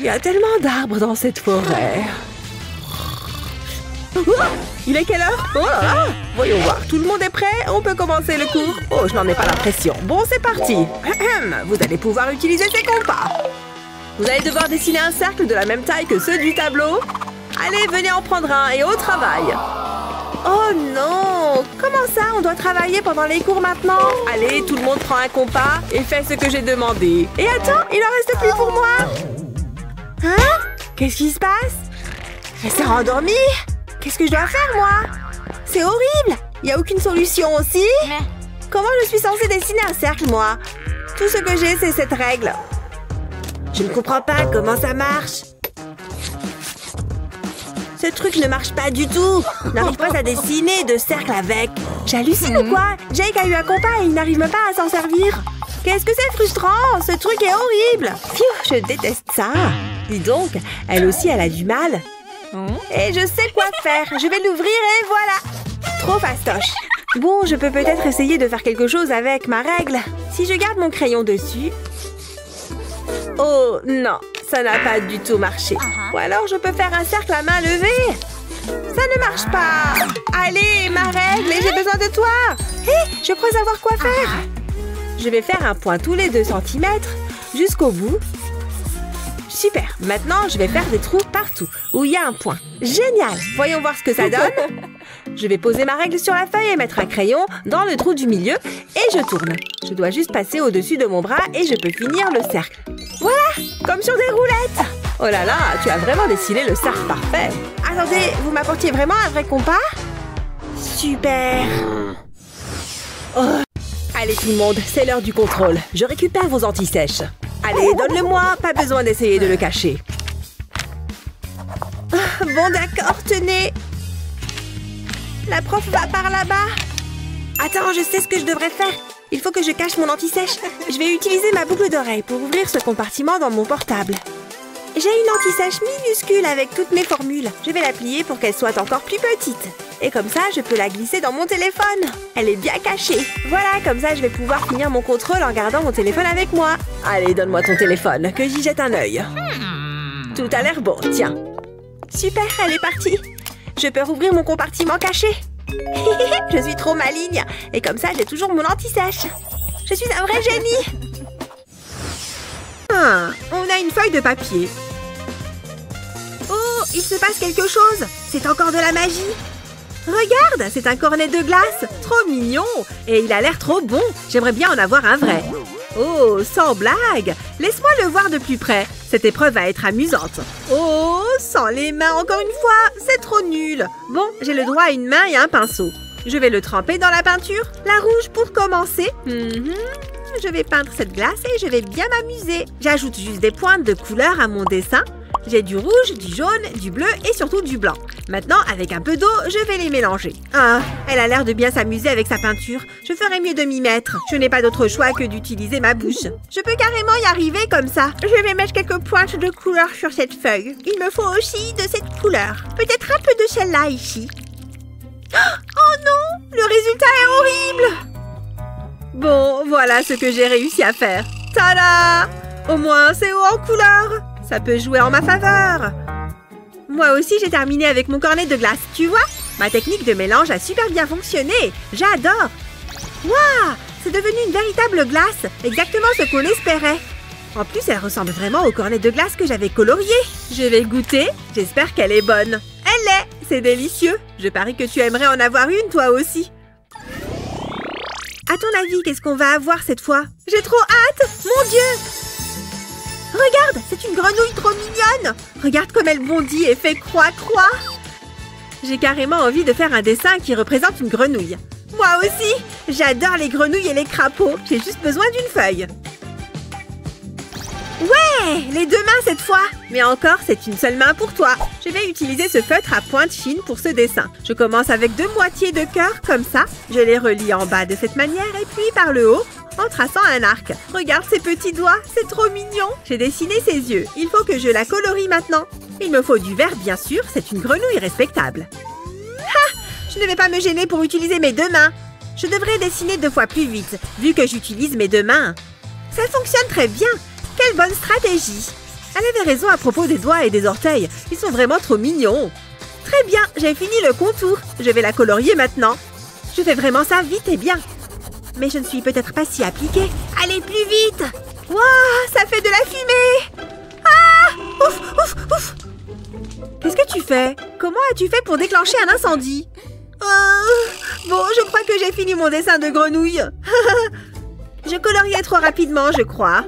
y a tellement d'arbres dans cette forêt. Il est quelle heure? Oh là là! Voyons voir, tout le monde est prêt? On peut commencer le cours? Oh, je n'en ai pas l'impression. Bon, c'est parti. Vous allez pouvoir utiliser ces compas. Vous allez devoir dessiner un cercle de la même taille que ceux du tableau. Allez, venez en prendre un et au travail. Oh non! Comment ça, on doit travailler pendant les cours maintenant? Allez, tout le monde prend un compas et fait ce que j'ai demandé. Et attends, il en reste plus pour moi. Hein? Qu'est-ce qui se passe? Elle s'est rendormie? Qu'est-ce que je dois faire, moi? C'est horrible! Il n'y a aucune solution aussi? Comment je suis censée dessiner un cercle, moi? Tout ce que j'ai, c'est cette règle. Je ne comprends pas comment ça marche. Ce truc ne marche pas du tout. Je n'arrive pas à dessiner de cercle avec. J'hallucine ou quoi? Jake a eu un compas et il n'arrive même pas à s'en servir. Qu'est-ce que c'est frustrant! Ce truc est horrible! Pfiou, je déteste ça. Dis donc, elle aussi, elle a du mal. Et je sais quoi faire. Je vais l'ouvrir et voilà. Trop fastoche. Bon, je peux peut-être essayer de faire quelque chose avec ma règle. Si je garde mon crayon dessus... Oh non, ça n'a pas du tout marché. Ou alors je peux faire un cercle à main levée. Ça ne marche pas. Allez, ma règle, et j'ai besoin de toi. Hé, je crois savoir quoi faire. Je vais faire un point tous les 2 cm jusqu'au bout. Super. Maintenant, je vais faire des trous partout où il y a un point. Génial. Voyons voir ce que ça donne. Je vais poser ma règle sur la feuille et mettre un crayon dans le trou du milieu et je tourne. Je dois juste passer au-dessus de mon bras et je peux finir le cercle. Voilà, comme sur des roulettes. Oh là là, tu as vraiment dessiné le cercle parfait. Attendez, vous m'apportiez vraiment un vrai compas? Super. Oh. Allez tout le monde, c'est l'heure du contrôle. Je récupère vos anti-sèches. Allez, donne-le-moi, pas besoin d'essayer de le cacher. Bon d'accord, tenez. La prof va par là-bas. Attends, je sais ce que je devrais faire. Il faut que je cache mon anti-sèche. Je vais utiliser ma boucle d'oreille pour ouvrir ce compartiment dans mon portable. J'ai une anti-sèche minuscule avec toutes mes formules. Je vais la plier pour qu'elle soit encore plus petite. Et comme ça, je peux la glisser dans mon téléphone. Elle est bien cachée. Voilà, comme ça, je vais pouvoir finir mon contrôle en gardant mon téléphone avec moi. Allez, donne-moi ton téléphone, que j'y jette un œil. Tout a l'air bon, tiens. Super, elle est partie. Je peux rouvrir mon compartiment caché. Je suis trop maligne. Et comme ça, j'ai toujours mon anti-sèche. Je suis un vrai génie. Ah, on a une feuille de papier. Oh, il se passe quelque chose. C'est encore de la magie. Regarde, c'est un cornet de glace. Trop mignon. Et il a l'air trop bon. J'aimerais bien en avoir un vrai. Oh, sans blague. Laisse-moi le voir de plus près. Cette épreuve va être amusante. Oh, sans les mains encore une fois. C'est trop nul. Bon, j'ai le droit à une main et un pinceau. Je vais le tremper dans la peinture. La rouge pour commencer. Je vais peindre cette glace et je vais bien m'amuser. J'ajoute juste des pointes de couleur à mon dessin. J'ai du rouge, du jaune, du bleu et surtout du blanc. Maintenant, avec un peu d'eau, je vais les mélanger. Ah, elle a l'air de bien s'amuser avec sa peinture. Je ferais mieux de m'y mettre. Je n'ai pas d'autre choix que d'utiliser ma bouche. Je peux carrément y arriver comme ça. Je vais mettre quelques pointes de couleur sur cette feuille. Il me faut aussi de cette couleur. Peut-être un peu de celle-là ici. Oh non! Le résultat est horrible! Bon, voilà ce que j'ai réussi à faire. Tada! Au moins, c'est haut en couleur. Ça peut jouer en ma faveur. Moi aussi, j'ai terminé avec mon cornet de glace. Tu vois? Ma technique de mélange a super bien fonctionné. J'adore. Waouh! C'est devenu une véritable glace. Exactement ce qu'on espérait. En plus, elle ressemble vraiment au cornet de glace que j'avais colorié. Je vais goûter. J'espère qu'elle est bonne. Elle l'est. C'est délicieux. Je parie que tu aimerais en avoir une, toi aussi. À ton avis, qu'est-ce qu'on va avoir cette fois? J'ai trop hâte! Mon Dieu! Regarde, c'est une grenouille trop mignonne! Regarde comme elle bondit et fait croix-croix! J'ai carrément envie de faire un dessin qui représente une grenouille. Moi aussi! J'adore les grenouilles et les crapauds. J'ai juste besoin d'une feuille. Ouais! Les 2 mains cette fois! Mais encore, c'est une seule main pour toi. Je vais utiliser ce feutre à pointe fine pour ce dessin. Je commence avec 2 moitiés de cœur, comme ça. Je les relie en bas de cette manière et puis par le haut, en traçant un arc. Regarde ses petits doigts, c'est trop mignon. J'ai dessiné ses yeux. Il faut que je la colorie maintenant. Il me faut du vert, bien sûr. C'est une grenouille respectable. Ha! Je ne vais pas me gêner pour utiliser mes 2 mains. Je devrais dessiner 2 fois plus vite, vu que j'utilise mes 2 mains. Ça fonctionne très bien. Quelle bonne stratégie! Elle avait raison à propos des doigts et des orteils. Ils sont vraiment trop mignons. Très bien, j'ai fini le contour. Je vais la colorier maintenant. Je fais vraiment ça vite et bien. Mais je ne suis peut-être pas si appliquée. Allez, plus vite! Waouh, ça fait de la fumée! Ah! Ouf, ouf, ouf! Qu'est-ce que tu fais? Comment as-tu fait pour déclencher un incendie? Bon, je crois que j'ai fini mon dessin de grenouille. Je coloriais trop rapidement, je crois.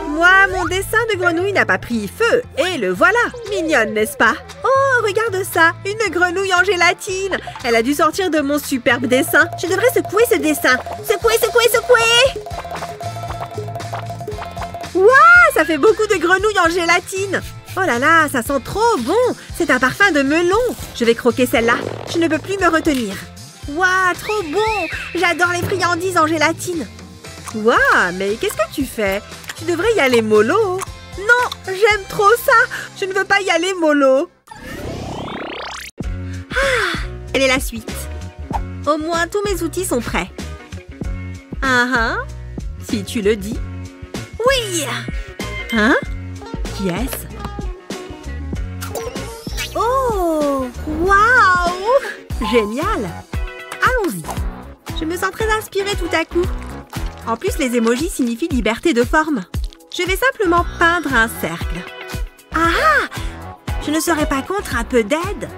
Moi, mon dessin de grenouille n'a pas pris feu. Et le voilà. Mignonne, n'est-ce pas? Oh, regarde ça. Une grenouille en gélatine. Elle a dû sortir de mon superbe dessin. Je devrais secouer ce dessin. Secouer, secouer, secouer. Waouh, ça fait beaucoup de grenouilles en gélatine. Oh là là, ça sent trop bon. C'est un parfum de melon. Je vais croquer celle-là. Je ne peux plus me retenir. Waouh, trop bon. J'adore les friandises en gélatine. Waouh, mais qu'est-ce que tu fais? Tu devrais y aller mollo. Non, j'aime trop ça. Je ne veux pas y aller mollo. Ah, quelle est la suite? Au moins, tous mes outils sont prêts. Si tu le dis. Oui. Hein? Qui est-ce? Oh, waouh! Génial! Allons-y. Je me sens très inspirée tout à coup. En plus, les émojis signifient liberté de forme. Je vais simplement peindre un cercle. Je ne serais pas contre un peu d'aide.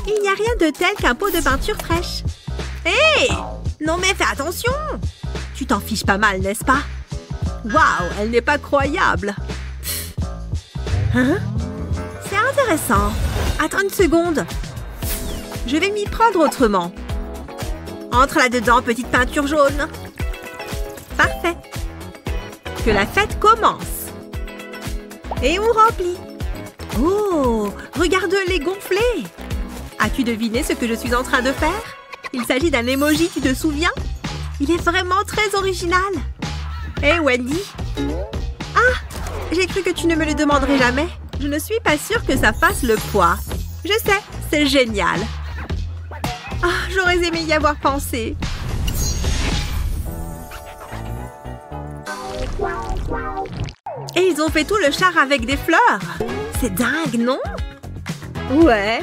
Il n'y a rien de tel qu'un pot de peinture fraîche. Hé! Non mais fais attention! Tu t'en fiches pas mal, n'est-ce pas? Waouh, elle n'est pas croyable. Hein? C'est intéressant. Attends une seconde. Je vais m'y prendre autrement. Entre là-dedans, petite peinture jaune. Parfait. Que la fête commence. Et on remplit. Oh, regarde-les gonfler. As-tu deviné ce que je suis en train de faire? Il s'agit d'un emoji, tu te souviens? Il est vraiment très original. Hé, Wendy? Ah, j'ai cru que tu ne me le demanderais jamais. Je ne suis pas sûre que ça fasse le poids. Je sais, c'est génial. Ah, j'aurais aimé y avoir pensé. Et ils ont fait tout le char avec des fleurs. C'est dingue, non? Ouais.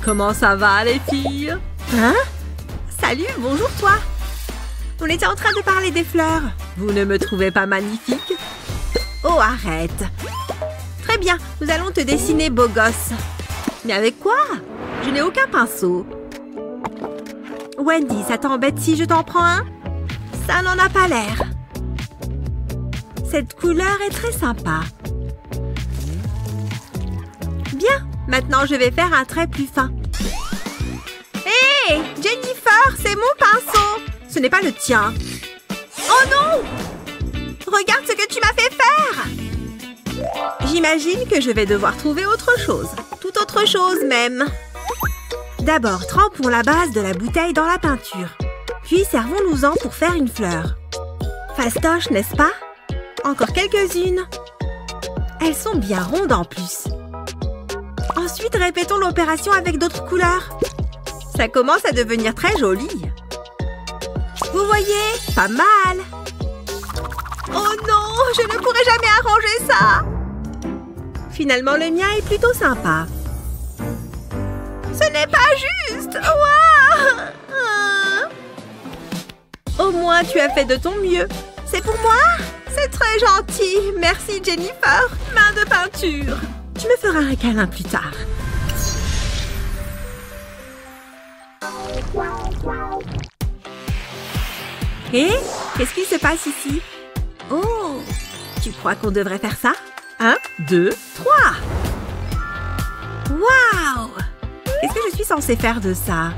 Comment ça va, les filles? Hein? Salut, bonjour toi. On était en train de parler des fleurs. Vous ne me trouvez pas magnifique? Oh, arrête. Très bien, nous allons te dessiner beau gosse. Mais avec quoi? Je n'ai aucun pinceau. Wendy, ça t'embête si je t'en prends un? Ça n'en a pas l'air. Cette couleur est très sympa. Bien, maintenant je vais faire un trait plus fin. Hé, Jennifer, c'est mon pinceau. Ce n'est pas le tien. Oh non! Regarde ce que tu m'as fait faire! J'imagine que je vais devoir trouver autre chose. Tout autre chose même. D'abord, trempons la base de la bouteille dans la peinture. Puis servons-nous-en pour faire une fleur. Fastoche, n'est-ce pas? Encore quelques-unes. Elles sont bien rondes en plus. Ensuite, répétons l'opération avec d'autres couleurs. Ça commence à devenir très joli. Vous voyez? Pas mal. Oh non, je ne pourrai jamais arranger ça. Finalement, le mien est plutôt sympa. Ce n'est pas juste. Ouah. Au moins, tu as fait de ton mieux. C'est pour moi? C'est très gentil. Merci, Jennifer. Main de peinture. Tu me feras un câlin plus tard. Et qu'est-ce qui se passe ici? Oh, tu crois qu'on devrait faire ça? 1, 2, 3. Waouh! Qu'est-ce que je suis censée faire de ça?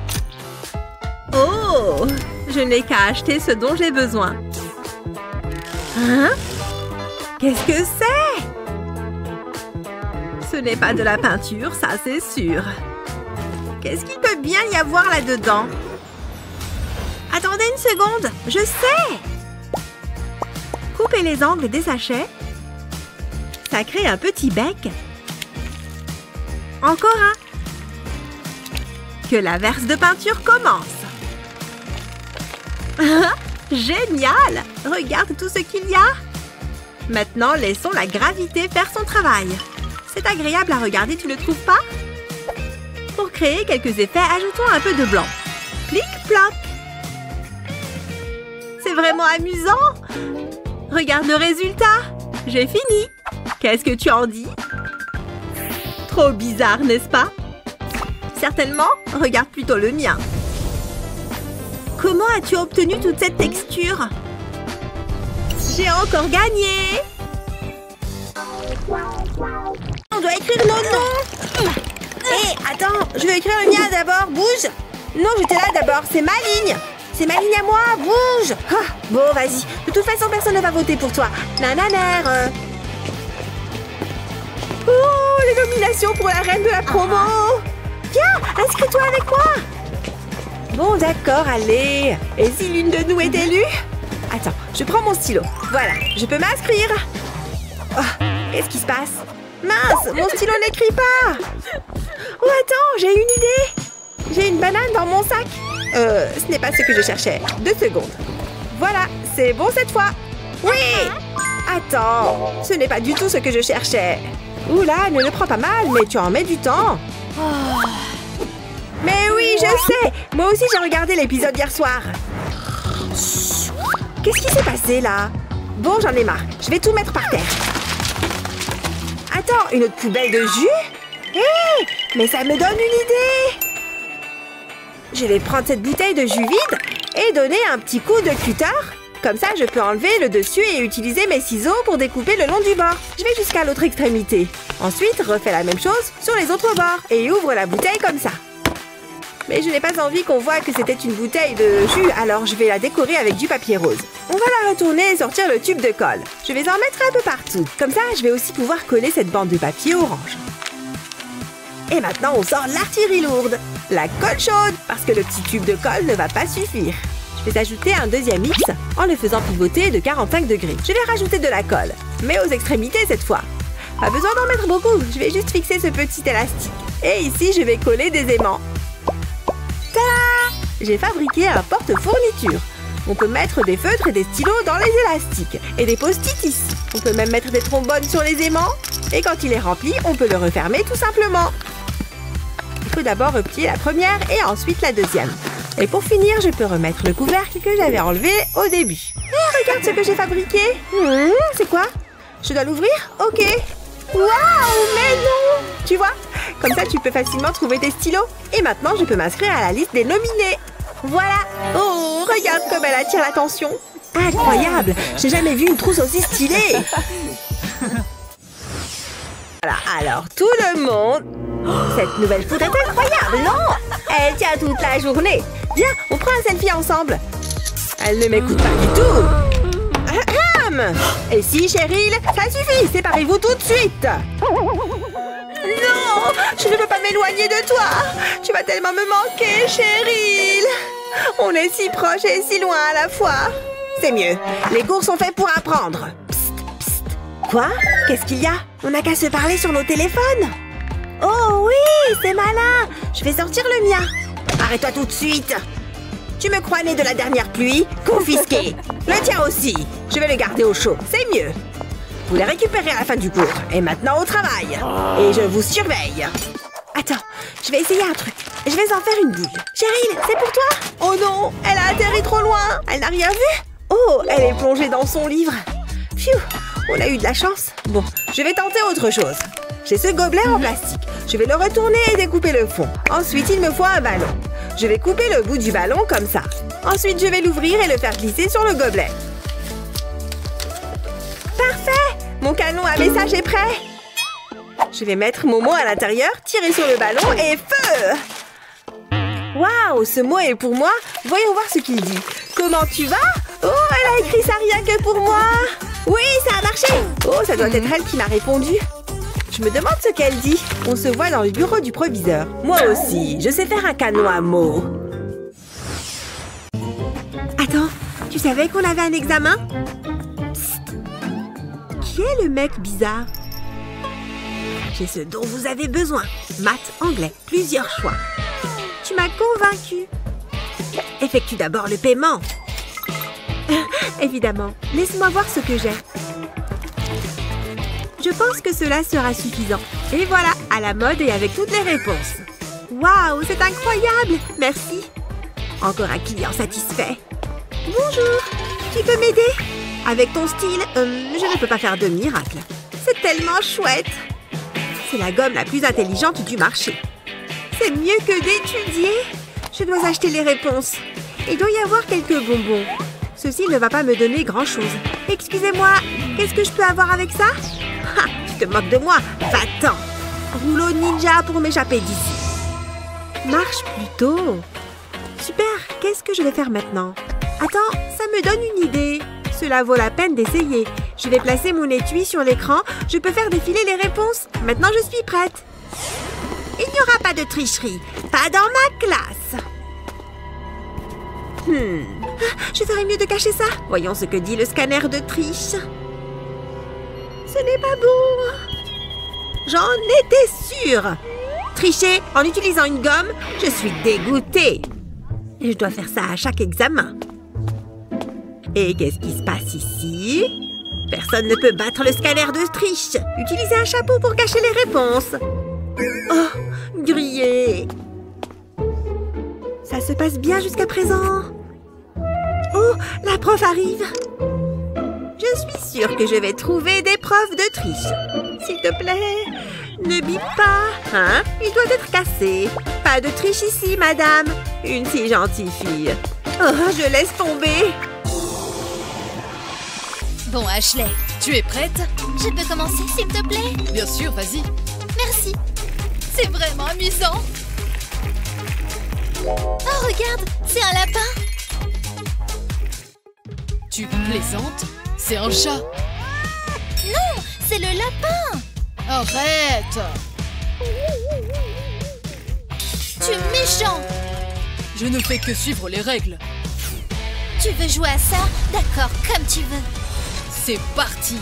Oh, je n'ai qu'à acheter ce dont j'ai besoin. Hein? Qu'est-ce que c'est? Ce n'est pas de la peinture, ça c'est sûr. Qu'est-ce qu'il peut bien y avoir là-dedans? Attendez une seconde, je sais! Coupez les angles des sachets. Ça crée un petit bec. Encore un. Que la verse de peinture commence. Génial! Regarde tout ce qu'il y a! Maintenant, laissons la gravité faire son travail. C'est agréable à regarder, tu ne trouves pas? Pour créer quelques effets, ajoutons un peu de blanc. Plic-ploc! C'est vraiment amusant! Regarde le résultat! J'ai fini! Qu'est-ce que tu en dis? Trop bizarre, n'est-ce pas? Certainement, regarde plutôt le mien. Comment as-tu obtenu toute cette texture? J'ai encore gagné! On doit écrire nos noms! Hé, attends, je vais écrire le mien d'abord, bouge! Non, j'étais là d'abord, c'est ma ligne! C'est ma ligne à moi, bouge! Ah, bon, vas-y, de toute façon, personne ne va voter pour toi. Nananère! Oh, les nominations pour la reine de la promo! Viens, inscris-toi avec moi! Bon, d'accord, allez. Et si l'une de nous est élue? Attends, je prends mon stylo. Voilà, je peux m'inscrire. Oh, qu'est-ce qui se passe? Mince, mon stylo n'écrit pas. Oh, attends, j'ai une idée. J'ai une banane dans mon sac. Ce n'est pas ce que je cherchais. 2 secondes. Voilà, c'est bon cette fois. Oui! Attends, ce n'est pas du tout ce que je cherchais. Oula, ne le prends pas mal, mais tu en mets du temps. Oh. Mais oui, je sais! Moi aussi, j'ai regardé l'épisode hier soir. Qu'est-ce qui s'est passé, là? Bon, j'en ai marre. Je vais tout mettre par terre. Attends, une autre poubelle de jus? Hé! Mais ça me donne une idée! Je vais prendre cette bouteille de jus vide et donner un petit coup de cutter. Comme ça, je peux enlever le dessus et utiliser mes ciseaux pour découper le long du bord. Je vais jusqu'à l'autre extrémité. Ensuite, refais la même chose sur les autres bords et ouvre la bouteille comme ça. Mais je n'ai pas envie qu'on voit que c'était une bouteille de jus, alors je vais la décorer avec du papier rose. On va la retourner et sortir le tube de colle. Je vais en mettre un peu partout. Comme ça, je vais aussi pouvoir coller cette bande de papier orange. Et maintenant, on sort l'artillerie lourde. La colle chaude, parce que le petit tube de colle ne va pas suffire. Je vais ajouter un deuxième mix en le faisant pivoter de 45 degrés. Je vais rajouter de la colle, mais aux extrémités cette fois. Pas besoin d'en mettre beaucoup, je vais juste fixer ce petit élastique. Et ici, je vais coller des aimants. Tada! J'ai fabriqué un porte-fourniture. On peut mettre des feutres et des stylos dans les élastiques. Et des post-it ici. On peut même mettre des trombones sur les aimants. Et quand il est rempli, on peut le refermer tout simplement. Il faut d'abord replier la première et ensuite la deuxième. Et pour finir, je peux remettre le couvercle que j'avais enlevé au début. Et regarde ce que j'ai fabriqué. C'est quoi? Je dois l'ouvrir? Ok. Waouh, mais non! Tu vois? Comme ça, tu peux facilement trouver tes stylos. Et maintenant, je peux m'inscrire à la liste des nominés. Voilà. Oh, regarde comme elle attire l'attention. Incroyable! J'ai jamais vu une trousse aussi stylée. Voilà, alors tout le monde... Cette nouvelle poudre est incroyable, non? Elle tient toute la journée. Viens, on prend un selfie ensemble. Elle ne m'écoute pas du tout. Et si, Cheryl, ça suffit, séparez-vous tout de suite. Non, je ne peux pas m'éloigner de toi. Tu vas tellement me manquer, Cheryl. On est si proches et si loin à la fois. C'est mieux, les cours sont faits pour apprendre. Psst, psst. Quoi? Qu'est-ce qu'il y a? On n'a qu'à se parler sur nos téléphones. Oh oui, c'est malin. Je vais sortir le mien. Arrête-toi tout de suite. Tu me crois né de la dernière pluie? Confisqué. Le tien aussi. Je vais le garder au chaud, c'est mieux. Vous les récupérez à la fin du cours. Et maintenant au travail. Et je vous surveille. Attends, je vais essayer un truc. Je vais en faire une boule. Cheryl, c'est pour toi? Oh non, elle a atterri trop loin. Elle n'a rien vu? Oh, elle est plongée dans son livre. Pfiou, on a eu de la chance. Bon, je vais tenter autre chose. J'ai ce gobelet en plastique. Je vais le retourner et découper le fond. Ensuite, il me faut un ballon. Je vais couper le bout du ballon comme ça. Ensuite, je vais l'ouvrir et le faire glisser sur le gobelet. Parfait! Mon canon à message est prêt. Je vais mettre mon mot à l'intérieur, tirer sur le ballon et feu! Waouh, ce mot est pour moi. Voyons voir ce qu'il dit. Comment tu vas? Oh, elle a écrit ça rien que pour moi. Oui, ça a marché. Oh, ça doit être elle qui m'a répondu. Je me demande ce qu'elle dit. On se voit dans le bureau du proviseur. Moi aussi, je sais faire un canon à mots. Attends, tu savais qu'on avait un examen? Psst. Qui est le mec bizarre? J'ai ce dont vous avez besoin. Maths, anglais, plusieurs choix. Tu m'as convaincu. Effectue d'abord le paiement. Évidemment. Laisse-moi voir ce que j'ai. Je pense que cela sera suffisant. Et voilà, à la mode et avec toutes les réponses. Waouh, c'est incroyable! Merci. Encore un client satisfait. Bonjour, tu peux m'aider? Avec ton style, je ne peux pas faire de miracle. C'est tellement chouette. C'est la gomme la plus intelligente du marché. C'est mieux que d'étudier. Je dois acheter les réponses. Il doit y avoir quelques bonbons. Ceci ne va pas me donner grand-chose. Excusez-moi, qu'est-ce que je peux avoir avec ça? Ha, tu te moques de moi? Va-t'en. Rouleau ninja pour m'échapper d'ici. Marche plutôt. Super, qu'est-ce que je vais faire maintenant? Attends, ça me donne une idée. Cela vaut la peine d'essayer. Je vais placer mon étui sur l'écran. Je peux faire défiler les réponses. Maintenant, je suis prête. Il n'y aura pas de tricherie. Pas dans ma classe. Je ferais mieux de cacher ça. Voyons ce que dit le scanner de triche. Ce n'est pas bon. J'en étais sûre. Tricher en utilisant une gomme, je suis dégoûtée. Et je dois faire ça à chaque examen. Et qu'est-ce qui se passe ici? Personne ne peut battre le scanner de triche. Utilisez un chapeau pour cacher les réponses. Oh, grillé. Ça se passe bien jusqu'à présent. Oh, la prof arrive. Je suis sûre que je vais trouver des preuves de triche. S'il te plaît, ne bip pas. Hein? Il doit être cassé. Pas de triche ici, madame. Une si gentille fille. Oh, je laisse tomber. Bon, Ashley, tu es prête? Je peux commencer, s'il te plaît? Bien sûr, vas-y. Merci. C'est vraiment amusant. Oh, regarde, c'est un lapin. Tu plaisantes? C'est un chat. Non, c'est le lapin. Arrête! Tu es méchant. Je ne fais que suivre les règles. Tu veux jouer à ça? D'accord, comme tu veux. C'est parti!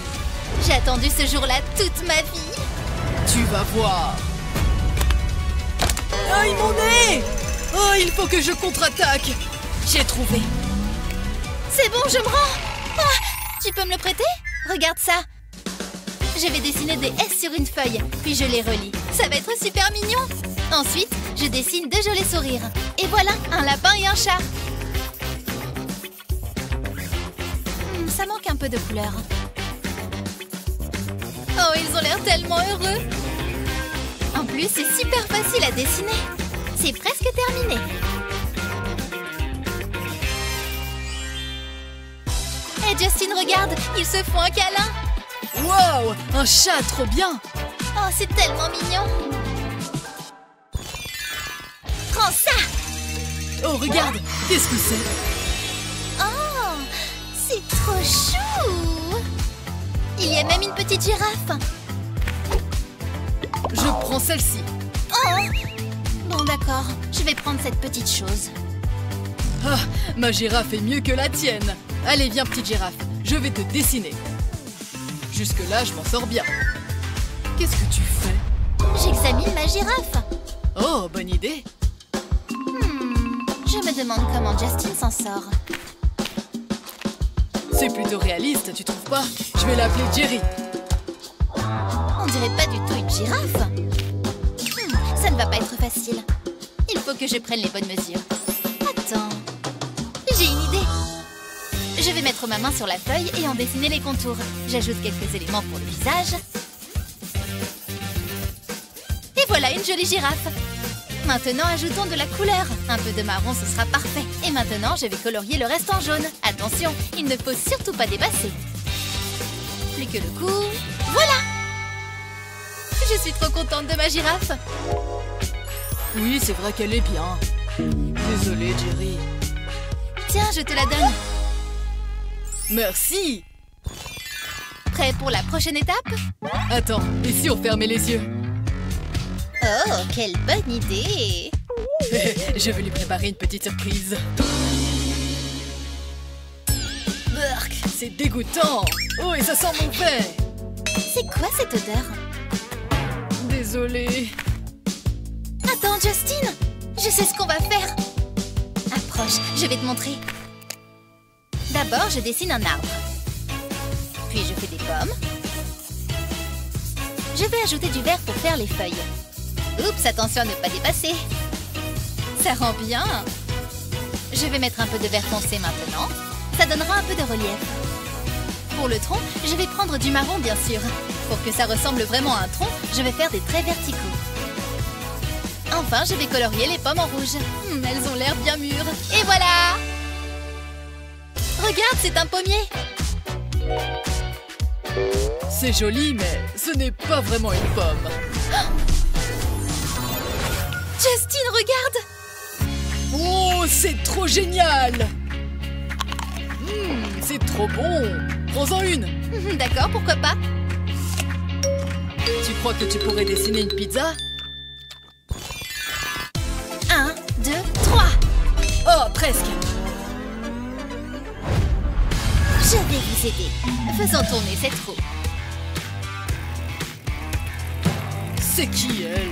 J'ai attendu ce jour-là toute ma vie. Tu vas voir. Aïe, mon nez! Oh, il faut que je contre-attaque. J'ai trouvé. C'est bon, je me rends. Ah, tu peux me le prêter? Regarde ça. Je vais dessiner des S sur une feuille, puis je les relie. Ça va être super mignon. Ensuite, je dessine deux jolis sourires. Et voilà, un lapin et un chat. Ça manque un peu de couleur. Oh, ils ont l'air tellement heureux. En plus, c'est super facile à dessiner. C'est presque terminé. Hé, Justin, regarde, ils se font un câlin. Wow, un chat, trop bien. Oh, c'est tellement mignon. Prends ça. Oh, regarde, qu'est-ce que c'est? Oh, c'est trop chou. Il y a même une petite girafe. Je prends celle-ci. Oh. Bon, d'accord, je vais prendre cette petite chose. Ah, ma girafe est mieux que la tienne. Allez, viens, petite girafe, je vais te dessiner. Jusque-là, je m'en sors bien. Qu'est-ce que tu fais? J'examine ma girafe. Oh, bonne idée. Je me demande comment Justin s'en sort. C'est plutôt réaliste, tu trouves pas? Je vais l'appeler Jerry. On dirait pas du tout une girafe. Ça ne va pas être facile. Il faut que je prenne les bonnes mesures. Attends. J'ai une idée. Je vais mettre ma main sur la feuille et en dessiner les contours. J'ajoute quelques éléments pour le visage. Et voilà une jolie girafe. Maintenant, ajoutons de la couleur. Un peu de marron, ce sera parfait. Et maintenant, je vais colorier le reste en jaune. Attention, il ne faut surtout pas dépasser. Plus que le cou. Voilà! Je suis trop contente de ma girafe. Oui, c'est vrai qu'elle est bien. Désolée, Jerry. Tiens, je te la donne. Merci. Prêt pour la prochaine étape? Attends, et si on fermait les yeux? Oh, quelle bonne idée! Je vais lui préparer une petite surprise. Burk, c'est dégoûtant. Oh, et ça sent mauvais. C'est quoi cette odeur? Désolée. Attends, Justin! Je sais ce qu'on va faire! Approche, je vais te montrer. D'abord, je dessine un arbre. Puis je fais des pommes. Je vais ajouter du vert pour faire les feuilles. Oups, attention à ne pas dépasser. Ça rend bien. Je vais mettre un peu de vert foncé maintenant. Ça donnera un peu de relief. Pour le tronc, je vais prendre du marron, bien sûr. Pour que ça ressemble vraiment à un tronc, je vais faire des traits verticaux. Enfin, je vais colorier les pommes en rouge. Elles ont l'air bien mûres. Et voilà! Regarde, c'est un pommier. C'est joli, mais ce n'est pas vraiment une pomme. Justine, regarde! Oh, c'est trop génial! C'est trop bon! Prends-en une! D'accord, pourquoi pas? Tu crois que tu pourrais dessiner une pizza? 1, 2, 3. Oh, presque! Je vais vous aider. Faisons tourner cette roue. C'est qui, elle?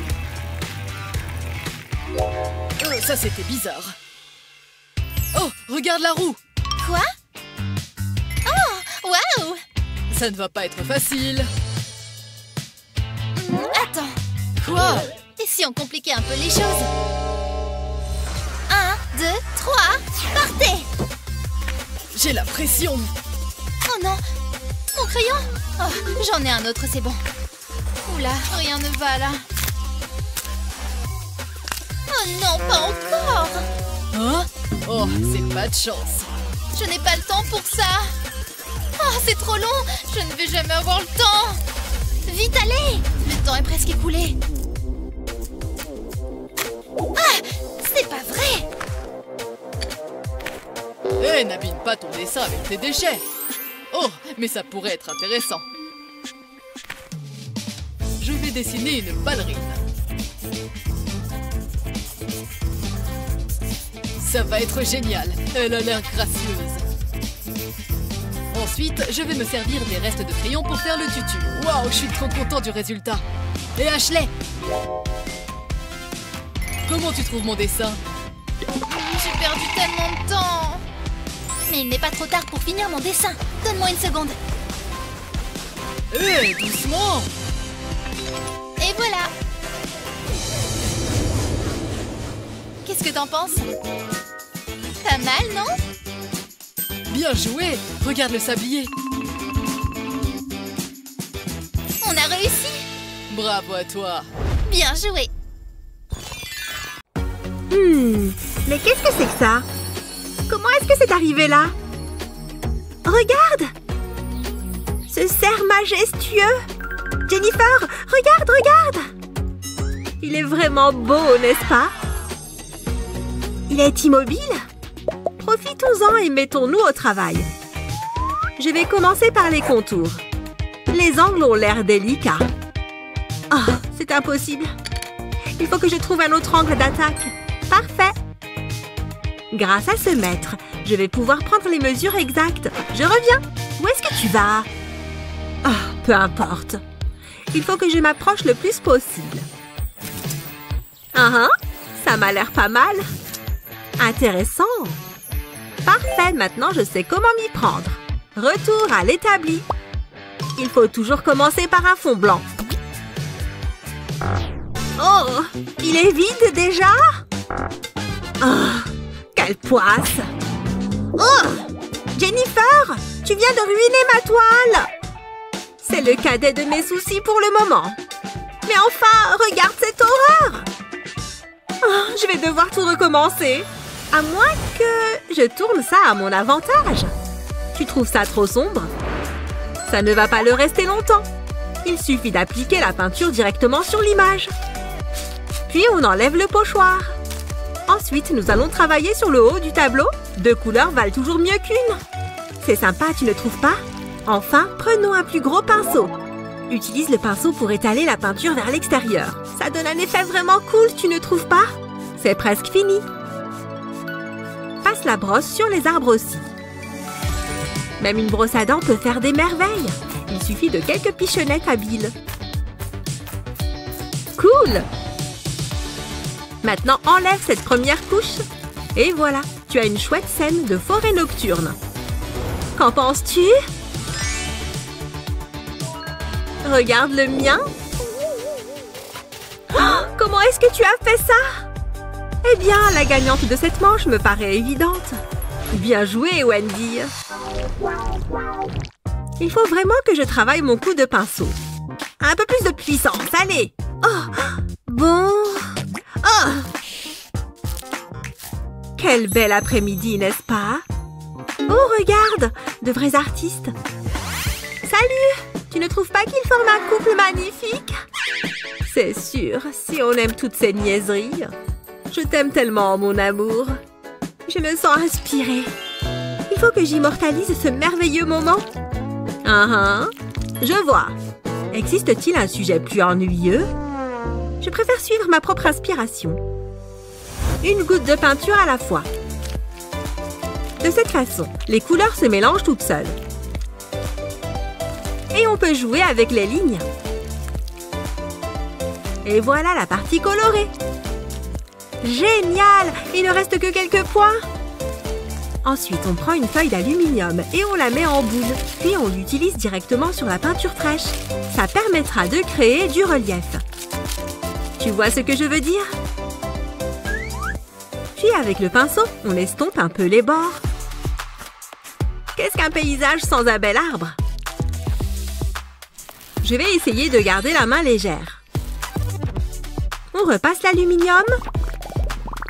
Ça, c'était bizarre. Oh, regarde la roue! Quoi? Oh, waouh! Ça ne va pas être facile. Attends. Quoi? Et si on compliquait un peu les choses? 1, 2, 3, partez! J'ai la pression. Oh non! Mon crayon! Oh, j'en ai un autre, c'est bon. Oula, rien ne va là. Oh non, pas encore! Hein? Oh, c'est pas de chance. Je n'ai pas le temps pour ça. Oh, c'est trop long. Je ne vais jamais avoir le temps. Vite, allez! Le temps est presque écoulé. Ah! C'est pas vrai! Hé, n'abîme pas ton dessin avec tes déchets. Oh, mais ça pourrait être intéressant. Je vais dessiner une ballerine. Ça va être génial. Elle a l'air gracieuse. Ensuite, je vais me servir des restes de crayon pour faire le tutu. Waouh, je suis trop content du résultat. Et Ashley, comment tu trouves mon dessin? J'ai perdu tellement de temps. Mais il n'est pas trop tard pour finir mon dessin. Donne-moi une seconde. Hé, doucement. Et voilà. Qu'est-ce que t'en penses? Pas mal, non? Bien joué. Regarde le sablier. On a réussi. Bravo à toi. Bien joué. Mais qu'est-ce que c'est que ça? Comment est-ce que c'est arrivé là? Regarde! Ce cerf majestueux! Jennifer, regarde! Il est vraiment beau, n'est-ce pas? Il est immobile? Profitons-en et mettons-nous au travail. Je vais commencer par les contours. Les angles ont l'air délicats. Oh, c'est impossible. Il faut que je trouve un autre angle d'attaque. Parfait! Grâce à ce mètre, je vais pouvoir prendre les mesures exactes. Je reviens. Où est-ce que tu vas? Oh, peu importe. Il faut que je m'approche le plus possible. Ça m'a l'air pas mal. Intéressant. Parfait, maintenant je sais comment m'y prendre. Retour à l'établi. Il faut toujours commencer par un fond blanc. Oh, il est vide déjà? Oh, quelle poisse! Oh! Jennifer! Tu viens de ruiner ma toile! C'est le cadet de mes soucis pour le moment. Mais enfin, regarde cette horreur! Oh, je vais devoir tout recommencer. À moins que je tourne ça à mon avantage. Tu trouves ça trop sombre? Ça ne va pas le rester longtemps. Il suffit d'appliquer la peinture directement sur l'image. Puis on enlève le pochoir. Ensuite, nous allons travailler sur le haut du tableau. 2 couleurs valent toujours mieux qu'une. C'est sympa, tu ne trouves pas? Enfin, prenons un plus gros pinceau. Utilise le pinceau pour étaler la peinture vers l'extérieur. Ça donne un effet vraiment cool, tu ne trouves pas? C'est presque fini. Passe la brosse sur les arbres aussi. Même une brosse à dents peut faire des merveilles. Il suffit de quelques pichonnettes habiles. Cool! Maintenant, enlève cette première couche. Et voilà, tu as une chouette scène de forêt nocturne. Qu'en penses-tu? Regarde le mien. Oh, comment est-ce que tu as fait ça? Eh bien, la gagnante de cette manche me paraît évidente. Bien joué, Wendy. Il faut vraiment que je travaille mon coup de pinceau. Un peu plus de puissance, allez. Oh, bon. Oh. Quel bel après-midi, n'est-ce pas? Oh, regarde, de vrais artistes. Salut! Tu ne trouves pas qu'ils forment un couple magnifique? C'est sûr, si on aime toutes ces niaiseries. Je t'aime tellement, mon amour. Je me sens inspirée. Il faut que j'immortalise ce merveilleux moment. Je vois. Existe-t-il un sujet plus ennuyeux? Je préfère suivre ma propre inspiration. Une goutte de peinture à la fois. De cette façon, les couleurs se mélangent toutes seules. Et on peut jouer avec les lignes. Et voilà la partie colorée. Génial! Il ne reste que quelques points. Ensuite, on prend une feuille d'aluminium et on la met en boule. Puis on l'utilise directement sur la peinture fraîche. Ça permettra de créer du relief. Tu vois ce que je veux dire? Puis avec le pinceau, on estompe un peu les bords. Qu'est-ce qu'un paysage sans un bel arbre? Je vais essayer de garder la main légère. On repasse l'aluminium.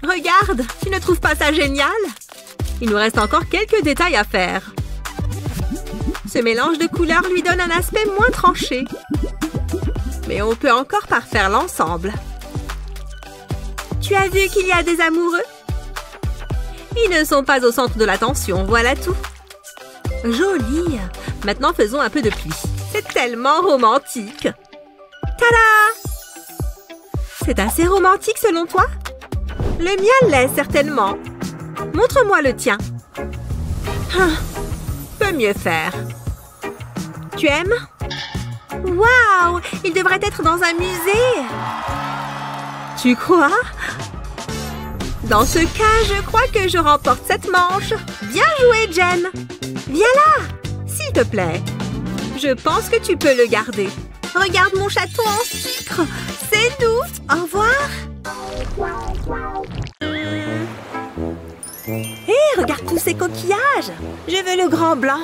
Regarde, tu ne trouves pas ça génial? Il nous reste encore quelques détails à faire. Ce mélange de couleurs lui donne un aspect moins tranché. Mais on peut encore parfaire l'ensemble. Tu as vu qu'il y a des amoureux? Ils ne sont pas au centre de l'attention, voilà tout. Joli! Maintenant, faisons un peu de pluie. C'est tellement romantique. Tada! C'est assez romantique selon toi? Le mien l'est certainement. Montre-moi le tien. Peut mieux faire. Tu aimes? Waouh! Il devrait être dans un musée. Tu crois? Dans ce cas, je crois que je remporte cette manche. Bien joué, Jen. Viens là, s'il te plaît. Je pense que tu peux le garder. Regarde mon château en sucre. C'est nous. Au revoir. Hé, regarde tous ces coquillages. Je veux le grand blanc.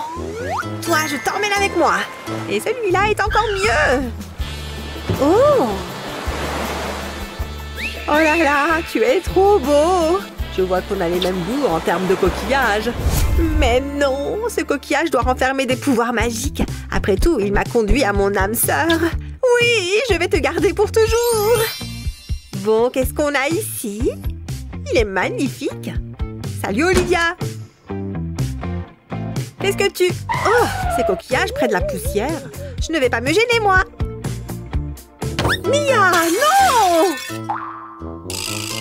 Toi, je t'emmène avec moi. Et celui-là est encore mieux. Oh! Oh là là, tu es trop beau. Je vois qu'on a les mêmes goûts en termes de coquillages. Mais non, ce coquillage doit renfermer des pouvoirs magiques. Après tout, il m'a conduit à mon âme sœur. Oui, je vais te garder pour toujours. Bon, qu'est-ce qu'on a ici? Il est magnifique. Salut, Olivia. Qu'est-ce que tu... Oh, ces coquillages prennent de la poussière. Je ne vais pas me gêner, moi. Mia, non!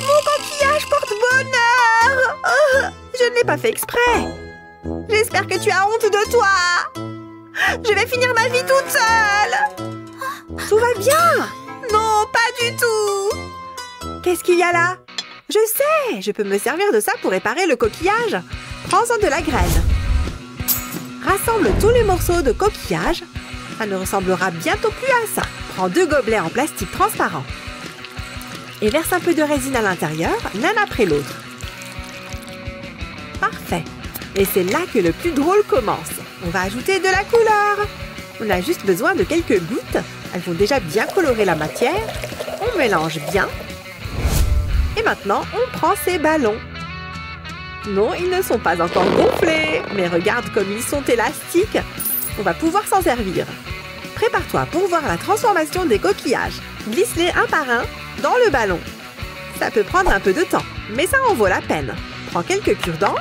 Mon coquillage porte bonheur. Oh, je ne l'ai pas fait exprès. J'espère que tu as honte de toi. Je vais finir ma vie toute seule. Tout va bien. Non, pas du tout. Qu'est-ce qu'il y a là? Je sais, je peux me servir de ça pour réparer le coquillage. Prends-en de la graine. Rassemble tous les morceaux de coquillage. Ça ne ressemblera bientôt plus à ça. Prends 2 gobelets en plastique transparent. Et verse un peu de résine à l'intérieur, l'un après l'autre. Parfait. Et c'est là que le plus drôle commence. On va ajouter de la couleur. On a juste besoin de quelques gouttes. Elles vont déjà bien colorer la matière. On mélange bien. Et maintenant, on prend ces ballons. Non, ils ne sont pas encore gonflés. Mais regarde comme ils sont élastiques. On va pouvoir s'en servir. Prépare-toi pour voir la transformation des coquillages. Glisse-les un par un dans le ballon. Ça peut prendre un peu de temps, mais ça en vaut la peine. Prends quelques cure-dents.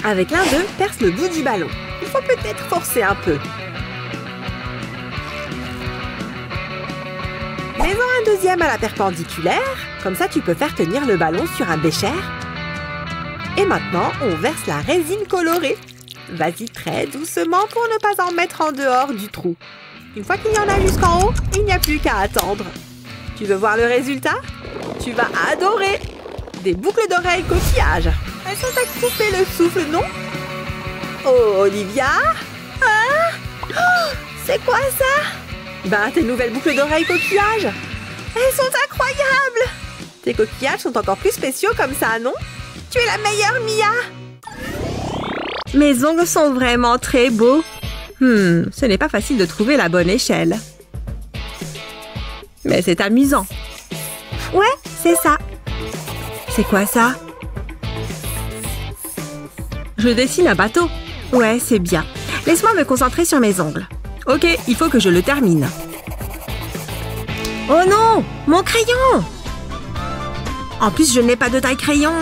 Avec l'un d'eux, perce le bout du ballon. Il faut peut-être forcer un peu. Mets-en un deuxième à la perpendiculaire. Comme ça, tu peux faire tenir le ballon sur un bécher. Et maintenant, on verse la résine colorée. Vas-y très doucement pour ne pas en mettre en dehors du trou. Une fois qu'il y en a jusqu'en haut, il n'y a plus qu'à attendre. Tu veux voir le résultat? Tu vas adorer! Des boucles d'oreilles coquillages. Elles sont à couper le souffle, non? Oh, Olivia, C'est quoi ça? Bah, tes nouvelles boucles d'oreilles coquillages. Elles sont incroyables! Tes coquillages sont encore plus spéciaux comme ça, non? Tu es la meilleure, Mia! Mes ongles sont vraiment très beaux. Ce n'est pas facile de trouver la bonne échelle. Mais c'est amusant. Ouais, c'est ça. C'est quoi ça? Je dessine un bateau. Ouais, c'est bien. Laisse-moi me concentrer sur mes ongles. Ok, il faut que je le termine. Oh non! Mon crayon! En plus, je n'ai pas de taille crayon.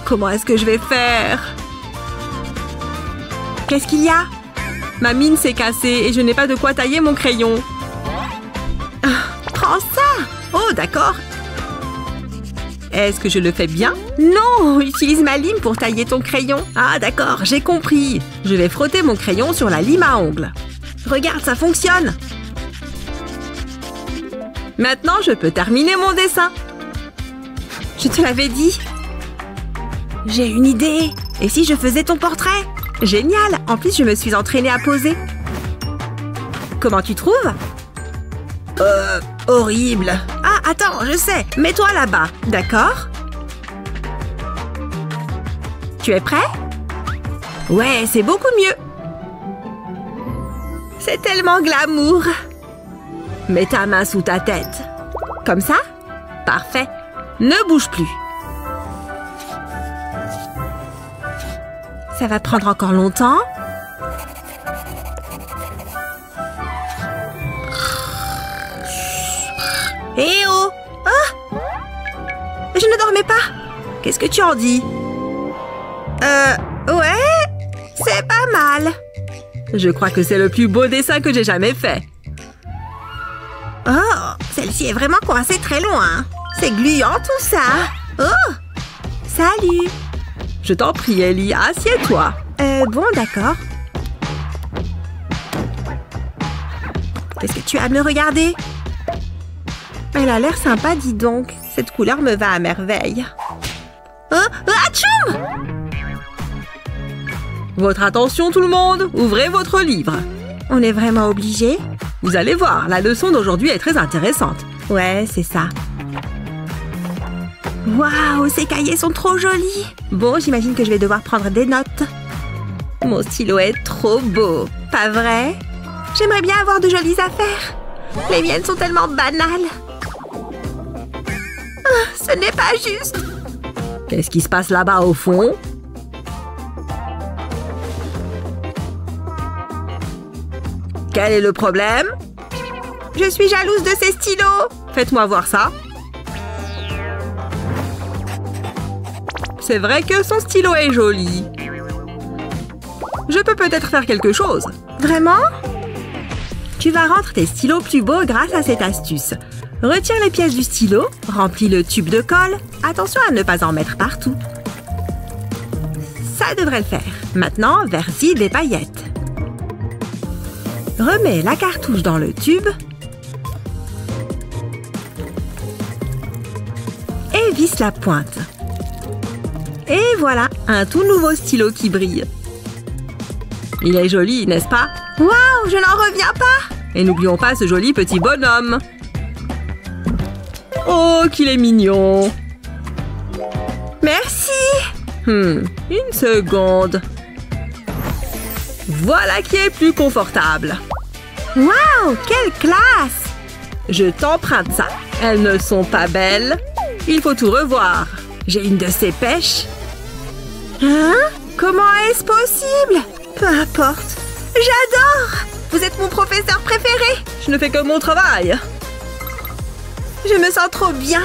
Comment est-ce que je vais faire? Qu'est-ce qu'il y a? Ma mine s'est cassée et je n'ai pas de quoi tailler mon crayon. Prends ça! Oh, d'accord. Est-ce que je le fais bien? Non! Utilise ma lime pour tailler ton crayon. Ah, d'accord, j'ai compris. Je vais frotter mon crayon sur la lime à ongles. Regarde, ça fonctionne. Maintenant, je peux terminer mon dessin. Je te l'avais dit. J'ai une idée. Et si je faisais ton portrait? Génial! En plus, je me suis entraînée à poser. Comment tu trouves? Horrible. Ah, attends, je sais. Mets-toi là-bas, d'accord? Tu es prêt? Ouais, c'est beaucoup mieux. C'est tellement glamour. Mets ta main sous ta tête. Comme ça? Parfait. Ne bouge plus. Ça va prendre encore longtemps. Eh oh! Ah! Je ne dormais pas. Qu'est-ce que tu en dis? Ouais, c'est pas mal. Je crois que c'est le plus beau dessin que j'ai jamais fait. Oh, celle-ci est vraiment coincée très loin. C'est gluant tout ça. Oh! Salut! Je t'en prie, Ellie, assieds-toi. Bon, d'accord. Est-ce que tu aimes le regarder? Elle a l'air sympa, dis donc. Cette couleur me va à merveille. Atchoum! Votre attention, tout le monde! Ouvrez votre livre. On est vraiment obligé? Vous allez voir, la leçon d'aujourd'hui est très intéressante. Ouais, c'est ça. Waouh, ces cahiers sont trop jolis. Bon, j'imagine que je vais devoir prendre des notes. Mon stylo est trop beau, pas vrai? J'aimerais bien avoir de jolies affaires. Les miennes sont tellement banales. Ce n'est pas juste. Qu'est-ce qui se passe là-bas au fond? Quel est le problème? Je suis jalouse de ces stylos. Faites-moi voir ça. C'est vrai que son stylo est joli. Je peux peut-être faire quelque chose. Vraiment? Tu vas rendre tes stylos plus beaux grâce à cette astuce. Retire les pièces du stylo, remplis le tube de colle. Attention à ne pas en mettre partout. Ça devrait le faire. Maintenant, verse-y des paillettes. Remets la cartouche dans le tube. Et visse la pointe. Et voilà, un tout nouveau stylo qui brille. Il est joli, n'est-ce pas? Waouh, je n'en reviens pas! Et n'oublions pas ce joli petit bonhomme. Oh, qu'il est mignon! Merci! Une seconde. Voilà qui est plus confortable. Waouh, quelle classe! Je t'emprunte ça. Elles ne sont pas belles. Il faut tout revoir. J'ai une de ces pêches. Hein? Comment est-ce possible? Peu importe. J'adore! Vous êtes mon professeur préféré. Je ne fais que mon travail. Je me sens trop bien.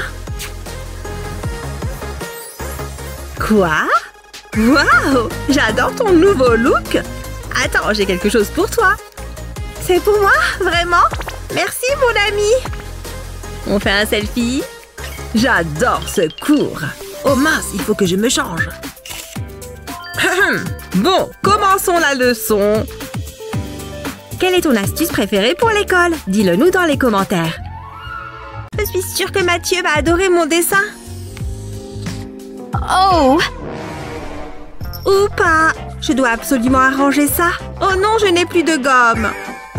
Quoi? Waouh! J'adore ton nouveau look. Attends, j'ai quelque chose pour toi. C'est pour moi? Vraiment? Merci, mon ami. On fait un selfie? J'adore ce cours. Oh mince, il faut que je me change. Bon, commençons la leçon. Quelle est ton astuce préférée pour l'école? Dis-le nous dans les commentaires. Je suis sûre que Mathieu va adorer mon dessin. Oh! Ou pas. Je dois absolument arranger ça. Oh non, je n'ai plus de gomme.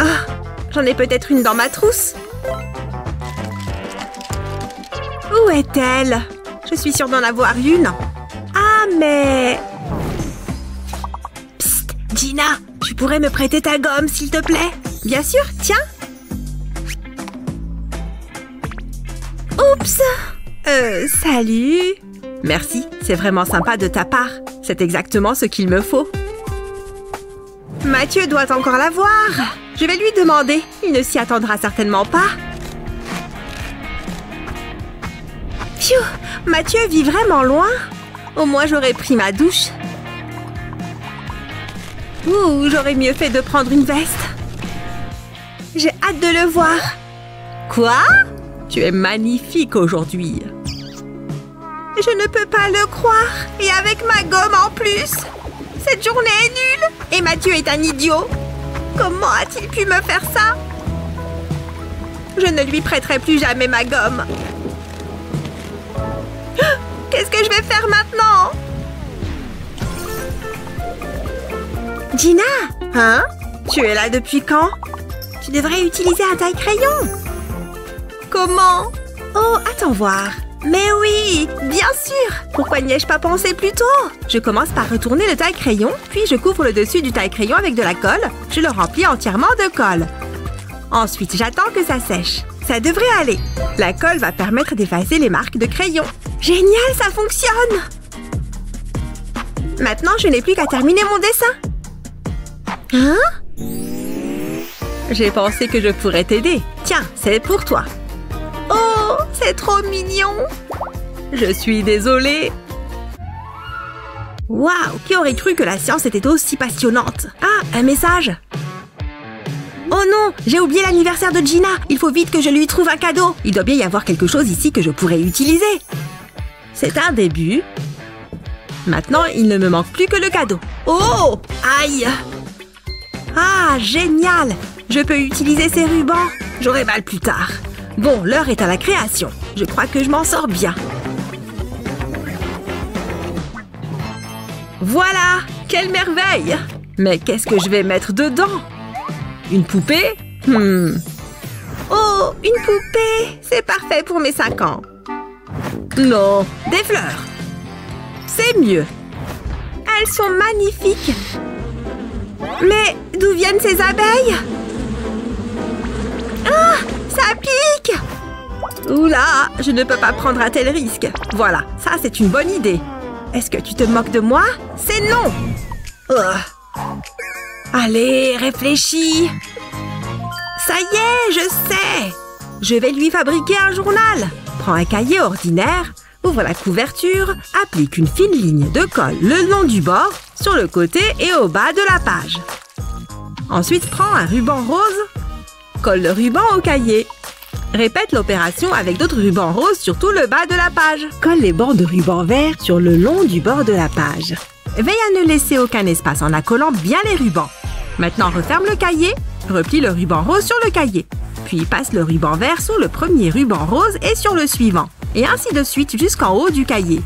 Oh, J'en ai peut-être une dans ma trousse. Où est-elle? Je suis sûre d'en avoir une. Ah, mais... Psst, Gina, tu pourrais me prêter ta gomme, s'il te plaît? Bien sûr, tiens. Oups. Salut. Merci, c'est vraiment sympa de ta part. C'est exactement ce qu'il me faut. Mathieu doit encore la voir. Je vais lui demander. Il ne s'y attendra certainement pas. Pfiou, Mathieu vit vraiment loin. Au moins, j'aurais pris ma douche. Ouh, j'aurais mieux fait de prendre une veste. J'ai hâte de le voir. Quoi? Tu es magnifique aujourd'hui. Je ne peux pas le croire. Et avec ma gomme en plus. Cette journée est nulle. Et Mathieu est un idiot. Comment a-t-il pu me faire ça? Je ne lui prêterai plus jamais ma gomme. Qu'est-ce que je vais faire maintenant? Gina? Hein? Tu es là depuis quand? Tu devrais utiliser un taille-crayon. Comment? Oh, attends voir. Mais oui, bien sûr. Pourquoi n'y ai-je pas pensé plus tôt? Je commence par retourner le taille-crayon, puis je couvre le dessus du taille-crayon avec de la colle. Je le remplis entièrement de colle. Ensuite, j'attends que ça sèche. Ça devrait aller. La colle va permettre d'effacer les marques de crayon. Génial, ça fonctionne! Maintenant, je n'ai plus qu'à terminer mon dessin. Hein? J'ai pensé que je pourrais t'aider. Tiens, c'est pour toi. Oh, c'est trop mignon! Je suis désolée. Waouh, qui aurait cru que la science était aussi passionnante? Ah, un message! Oh non, j'ai oublié l'anniversaire de Gina. Il faut vite que je lui trouve un cadeau. Il doit bien y avoir quelque chose ici que je pourrais utiliser. C'est un début. Maintenant, il ne me manque plus que le cadeau. Oh! Aïe! Ah, génial! Je peux utiliser ces rubans. J'aurai mal plus tard. Bon, l'heure est à la création. Je crois que je m'en sors bien. Voilà! Quelle merveille! Mais qu'est-ce que je vais mettre dedans? Une poupée? Oh, une poupée! C'est parfait pour mes 5 ans. Non, des fleurs. C'est mieux. Elles sont magnifiques. Mais d'où viennent ces abeilles? Ah, ça pique! Oula, je ne peux pas prendre un tel risque. Voilà, ça c'est une bonne idée. Est-ce que tu te moques de moi? C'est non! Allez, réfléchis. Ça y est, je sais. Je vais lui fabriquer un journal. Prends un cahier ordinaire, ouvre la couverture, applique une fine ligne de colle le long du bord, sur le côté et au bas de la page. Ensuite, prends un ruban rose, colle le ruban au cahier. Répète l'opération avec d'autres rubans roses sur tout le bas de la page. Colle les bandes de ruban vert sur le long du bord de la page. Veille à ne laisser aucun espace en accolant bien les rubans. Maintenant, referme le cahier, replie le ruban rose sur le cahier. Puis passe le ruban vert sur le premier ruban rose et sur le suivant. Et ainsi de suite jusqu'en haut du cahier.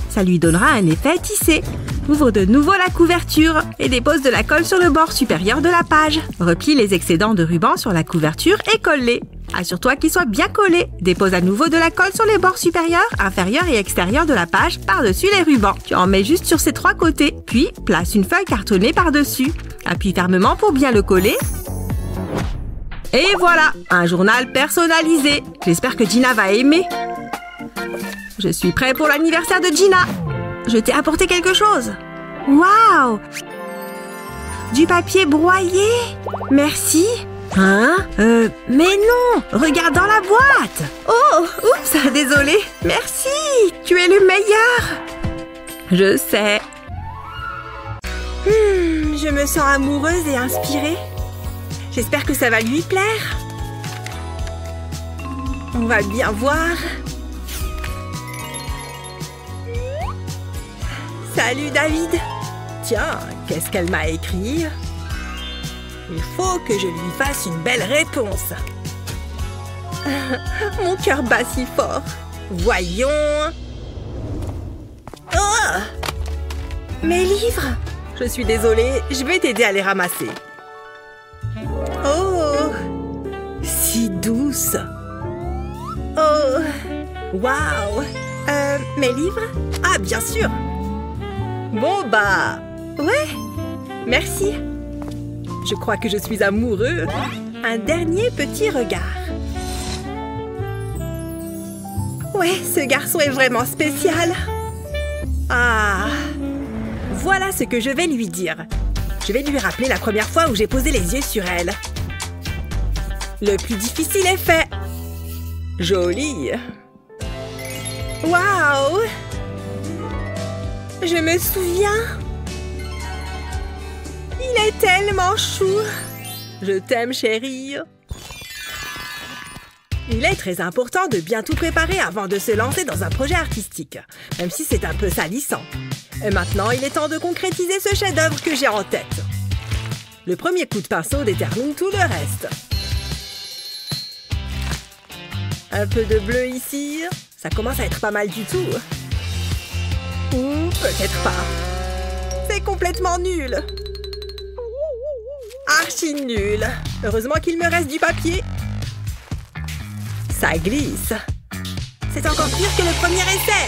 Ça lui donnera un effet tissé. Ouvre de nouveau la couverture et dépose de la colle sur le bord supérieur de la page. Replie les excédents de ruban sur la couverture et colle-les. Assure-toi qu'ils soient bien collés. Dépose à nouveau de la colle sur les bords supérieurs, inférieurs et extérieurs de la page par-dessus les rubans. Tu en mets juste sur ces 3 côtés, puis place une feuille cartonnée par-dessus. Appuie fermement pour bien le coller. Et voilà, un journal personnalisé. J'espère que Gina va aimer. Je suis prêt pour l'anniversaire de Gina. Je t'ai apporté quelque chose. Waouh! Du papier broyé. Merci. Hein? Mais non! Regarde dans la boîte! Oh! Oups! Désolée! Merci! Tu es le meilleur! Je sais. Je me sens amoureuse et inspirée. J'espère que ça va lui plaire. On va bien voir. Salut David! Tiens, qu'est-ce qu'elle m'a écrit? Il faut que je lui fasse une belle réponse. Mon cœur bat si fort. Voyons. Oh! Mes livres! Je suis désolée, je vais t'aider à les ramasser. Oh, mousse. Oh, waouh. Mes livres? Ah, bien sûr. Bon, bah... Ouais, merci. Je crois que je suis amoureux. Un dernier petit regard. Ouais, ce garçon est vraiment spécial. Ah, voilà ce que je vais lui dire. Je vais lui rappeler la première fois où j'ai posé les yeux sur elle. Le plus difficile est fait. Joli. Waouh! Je me souviens. Il est tellement chou. Je t'aime, chérie. Il est très important de bien tout préparer avant de se lancer dans un projet artistique, même si c'est un peu salissant. Et maintenant, il est temps de concrétiser ce chef-d'œuvre que j'ai en tête. Le premier coup de pinceau détermine tout le reste. Un peu de bleu ici. Ça commence à être pas mal du tout. Ou peut-être pas. C'est complètement nul. Archi nul. Heureusement qu'il me reste du papier. Ça glisse. C'est encore pire que le premier essai.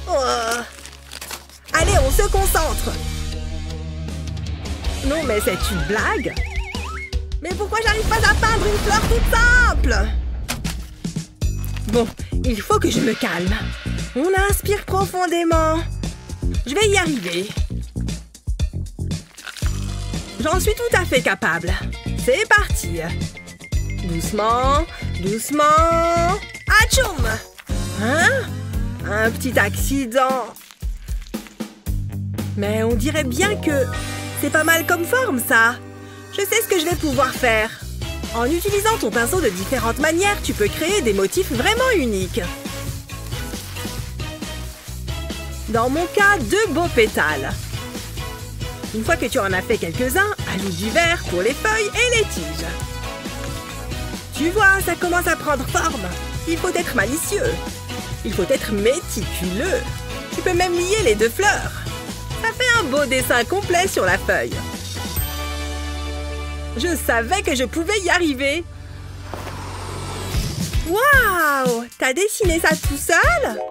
Oh. Allez, on se concentre. Non, mais c'est une blague. Mais pourquoi j'arrive pas à peindre une fleur toute simple? Bon, il faut que je me calme. On inspire profondément. Je vais y arriver. J'en suis tout à fait capable. C'est parti. Doucement, doucement. Atchoum! Hein? Un petit accident. Mais on dirait bien que c'est pas mal comme forme, ça. Je sais ce que je vais pouvoir faire. En utilisant ton pinceau de différentes manières, tu peux créer des motifs vraiment uniques. Dans mon cas, 2 beaux pétales. Une fois que tu en as fait quelques-uns, ajoute du vert pour les feuilles et les tiges. Tu vois, ça commence à prendre forme. Il faut être malicieux. Il faut être méticuleux. Tu peux même lier les 2 fleurs. Ça fait un beau dessin complet sur la feuille. Je savais que je pouvais y arriver. Waouh! T'as dessiné ça tout seul?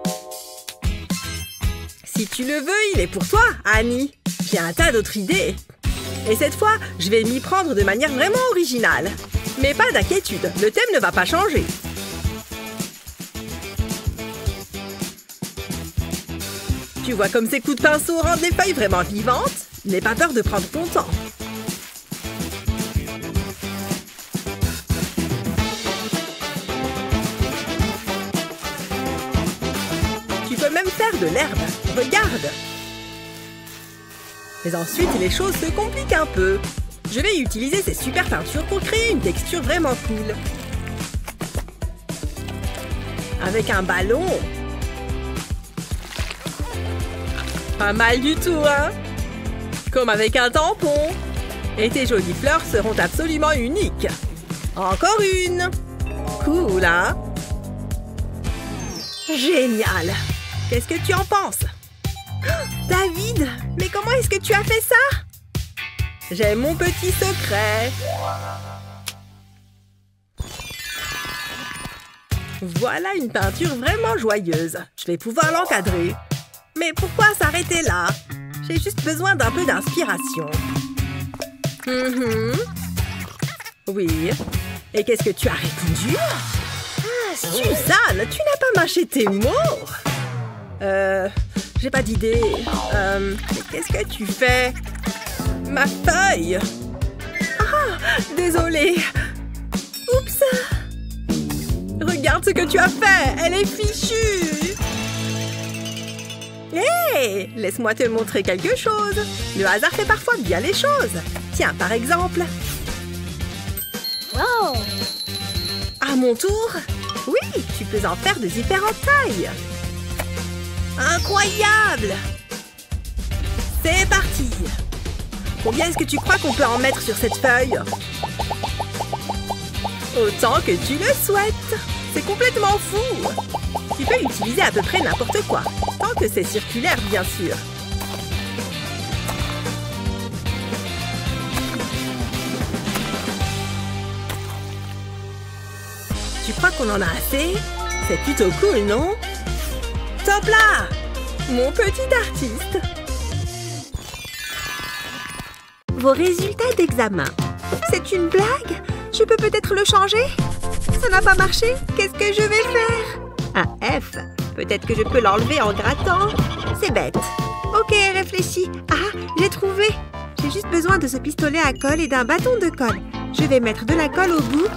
Si tu le veux, il est pour toi, Annie. J'ai un tas d'autres idées. Et cette fois, je vais m'y prendre de manière vraiment originale. Mais pas d'inquiétude, le thème ne va pas changer. Tu vois comme ces coups de pinceau rendent les feuilles vraiment vivantes? N'aie pas peur de prendre ton temps. Tu peux même faire de l'herbe. Regarde! Mais ensuite, les choses se compliquent un peu. Je vais utiliser ces super peintures pour créer une texture vraiment cool. Avec un ballon. Pas mal du tout, hein? Comme avec un tampon. Et tes jolies fleurs seront absolument uniques. Encore une. Cool, hein? Génial! Qu'est-ce que tu en penses? David, mais comment est-ce que tu as fait ça? J'ai mon petit secret. Voilà une peinture vraiment joyeuse. Je vais pouvoir l'encadrer. Mais pourquoi s'arrêter là? J'ai juste besoin d'un peu d'inspiration. Oui. Et qu'est-ce que tu as répondu? Ah, Suzanne, tu n'as pas mâché tes mots? J'ai pas d'idée. Mais qu'est-ce que tu fais? Ma feuille! Ah, désolée. Oups! Regarde ce que tu as fait! Elle est fichue! Hé! Laisse-moi te montrer quelque chose. Le hasard fait parfois bien les choses. Tiens, par exemple. Wow! À mon tour? Oui, tu peux en faire de différentes tailles. Incroyable! C'est parti! Combien est-ce que tu crois qu'on peut en mettre sur cette feuille? Autant que tu le souhaites! C'est complètement fou! Tu peux utiliser à peu près n'importe quoi, tant que c'est circulaire, bien sûr. qu'on en a assez. C'est plutôt cool, non? Top là! Mon petit artiste. Vos résultats d'examen. C'est une blague? Je peux peut-être le changer? Ça n'a pas marché? Qu'est-ce que je vais faire? Un F. Peut-être que je peux l'enlever en grattant. C'est bête. Ok, réfléchis. Ah, j'ai trouvé. J'ai juste besoin de ce pistolet à colle et d'un bâton de colle. Je vais mettre de la colle au bout,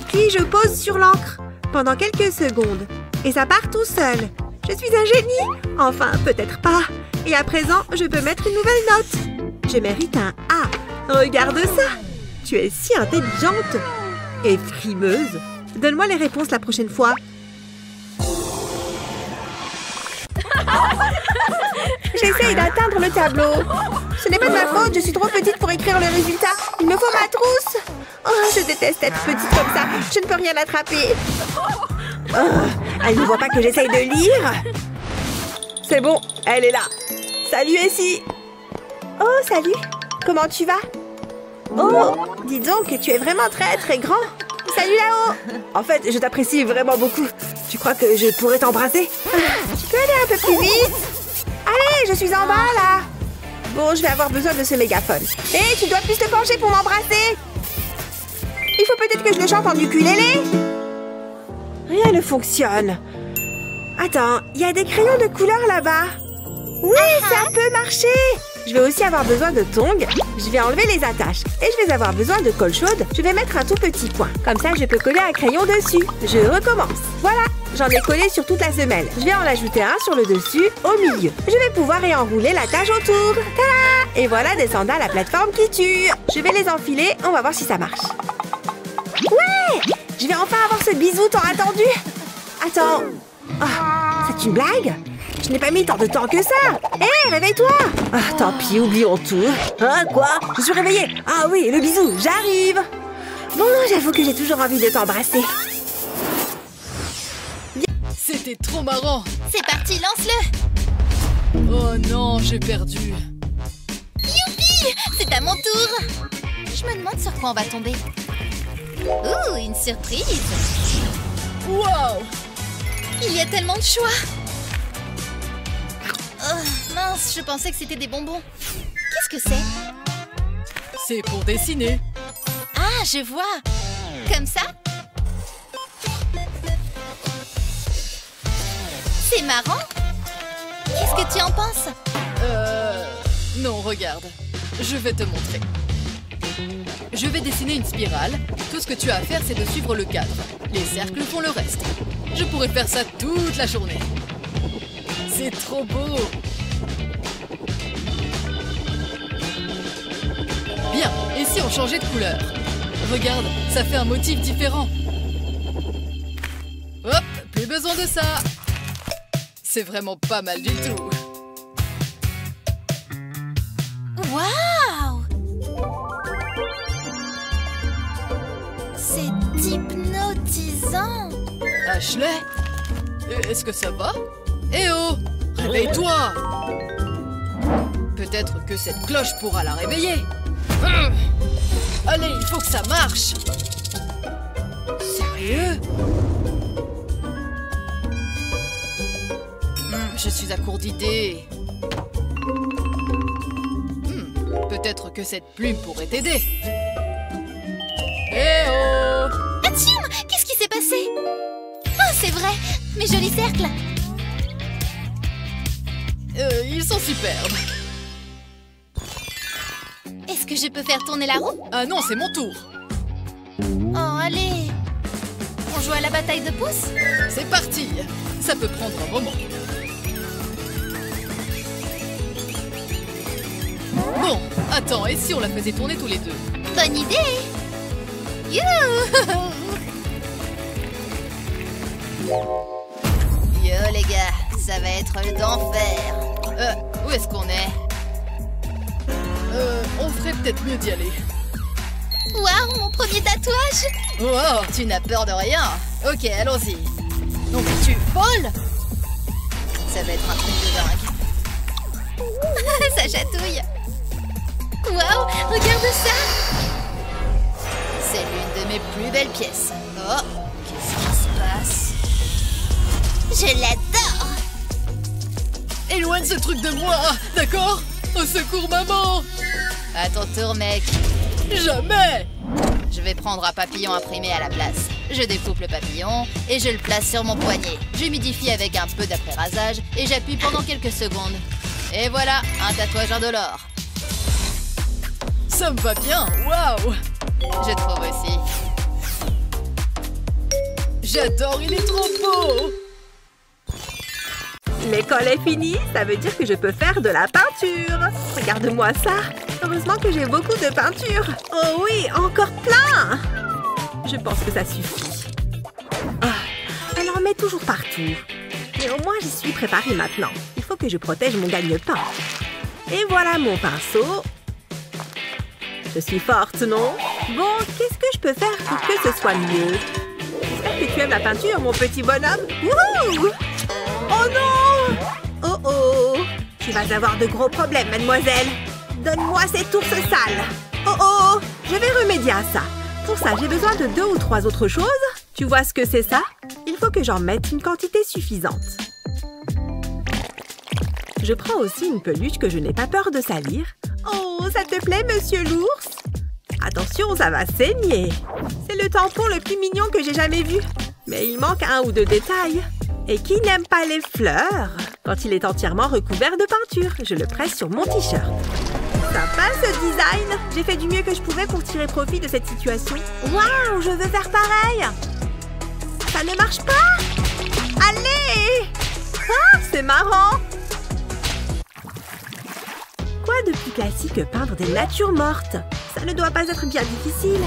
puis je pose sur l'encre pendant quelques secondes. Et ça part tout seul. Je suis un génie? Enfin, peut-être pas. Et à présent, je peux mettre une nouvelle note. Je mérite un A. Regarde ça. Tu es si intelligente et frimeuse. Donne-moi les réponses la prochaine fois. J'essaye d'atteindre le tableau. Ce n'est pas de ma faute, je suis trop petite pour écrire le résultat. Il me faut ma trousse. Oh, je déteste être petite comme ça. Je ne peux rien attraper. Oh, elle ne voit pas que j'essaye de lire. C'est bon, elle est là. Salut, Essie. Oh, salut. Comment tu vas? Oh, dis donc, tu es vraiment très, très grand. Salut là-haut. En fait, je t'apprécie vraiment beaucoup. Tu crois que je pourrais t'embrasser? Tu peux aller un peu plus vite? Allez, je suis en bas, là. Bon, je vais avoir besoin de ce mégaphone. Hé, tu dois plus te pencher pour m'embrasser. Il faut peut-être que je le chante en ukulélé. Rien ne fonctionne. Attends, il y a des crayons de couleur là-bas. Oui, ça peut marcher. Je vais aussi avoir besoin de tongs. Je vais enlever les attaches. Et je vais avoir besoin de colle chaude. Je vais mettre un tout petit point. Comme ça, je peux coller un crayon dessus. Je recommence. Voilà, j'en ai collé sur toute la semelle. Je vais en ajouter un sur le dessus, au milieu. Je vais pouvoir y enrouler l'attache autour. Tada! Et voilà des sandales à plateforme qui tuent. Je vais les enfiler. On va voir si ça marche. Ouais! Je vais enfin avoir ce bisou tant attendu. Attends. Oh, c'est une blague? Je n'ai pas mis tant de temps que ça. Hé, réveille-toi. Ah, tant pis, oublions tout. Hein, quoi? Je suis réveillée. Ah oui, le bisou, j'arrive. Bon, j'avoue que j'ai toujours envie de t'embrasser. C'était trop marrant. C'est parti, lance-le. Oh non, j'ai perdu. Youpi! C'est à mon tour. Je me demande sur quoi on va tomber. Ouh, une surprise. Wow! Il y a tellement de choix. Oh, mince, je pensais que c'était des bonbons. Qu'est-ce que c'est? C'est pour dessiner. Ah, je vois. Comme ça? C'est marrant. Qu'est-ce que tu en penses? Non, regarde. Je vais te montrer. Je vais dessiner une spirale. Tout ce que tu as à faire, c'est de suivre le cadre. Les cercles font le reste. Je pourrais faire ça toute la journée. C'est trop beau. Bien, et si on changeait de couleur? Regarde, ça fait un motif différent. Hop, plus besoin de ça. C'est vraiment pas mal du tout. Waouh! C'est hypnotisant. Ashley? Est-ce que ça va? Eh oh! Réveille-toi! Peut-être que cette cloche pourra la réveiller. Allez, il faut que ça marche. Sérieux? Je suis à court d'idées. Peut-être que cette plume pourrait t'aider. Eh oh! Atchoum! Qu'est-ce qui s'est passé? Ah, c'est vrai! Mes jolis cercles! Ils sont superbes. Est-ce que je peux faire tourner la roue? Ah non, c'est mon tour. Oh, allez! On joue à la bataille de pouces? C'est parti. Ça peut prendre un moment. Bon, attends, et si on la faisait tourner tous les deux? Bonne idée! Youhou! Yo les gars, ça va être l'enfer. Où est-ce qu'on est? On ferait peut-être mieux d'y aller. Waouh, mon premier tatouage! Wow, tu n'as peur de rien. Ok, allons-y. Donc tu voles? Ça va être un truc de dingue. Ça chatouille. Waouh, regarde ça! C'est l'une de mes plus belles pièces. Oh, qu'est-ce qui se passe? place. Je l'adore. Éloigne ce truc de moi, d'accord? Au secours, maman! À ton tour, mec. Jamais! Je vais prendre un papillon imprimé à la place. Je découpe le papillon et je le place sur mon poignet. J'humidifie avec un peu d'après-rasage et j'appuie pendant quelques secondes. Et voilà, un tatouage indolore. Ça me va bien, waouh! Je trouve aussi. J'adore, il est trop beau! L'école est finie, ça veut dire que je peux faire de la peinture. Regarde-moi ça. Heureusement que j'ai beaucoup de peinture. Oh oui, encore plein. Je pense que ça suffit. Oh, elle en met toujours partout. Mais au moins, j'y suis préparée maintenant. Il faut que je protège mon gagne-pain. Et voilà mon pinceau. Je suis forte, non? Bon, qu'est-ce que je peux faire pour que ce soit mieux? J'espère que tu aimes la peinture, mon petit bonhomme. Wouhou! Oh non! Oh oh! Tu vas avoir de gros problèmes, mademoiselle. Donne-moi cette ours sale. Oh oh! Je vais remédier à ça. Pour ça, j'ai besoin de 2 ou 3 autres choses. Tu vois ce que c'est ça? Il faut que j'en mette une quantité suffisante. Je prends aussi une peluche que je n'ai pas peur de salir. Oh, ça te plaît, monsieur l'ours? Attention, ça va saigner. C'est le tampon le plus mignon que j'ai jamais vu. Mais il manque 1 ou 2 détails. Et qui n'aime pas les fleurs? Quand il est entièrement recouvert de peinture, je le presse sur mon t-shirt. Sympa ce design! J'ai fait du mieux que je pouvais pour tirer profit de cette situation. Waouh, je veux faire pareil! Ça ne marche pas! Allez! Ah, c'est marrant! Quoi de plus classique que peindre des natures mortes? Ça ne doit pas être bien difficile.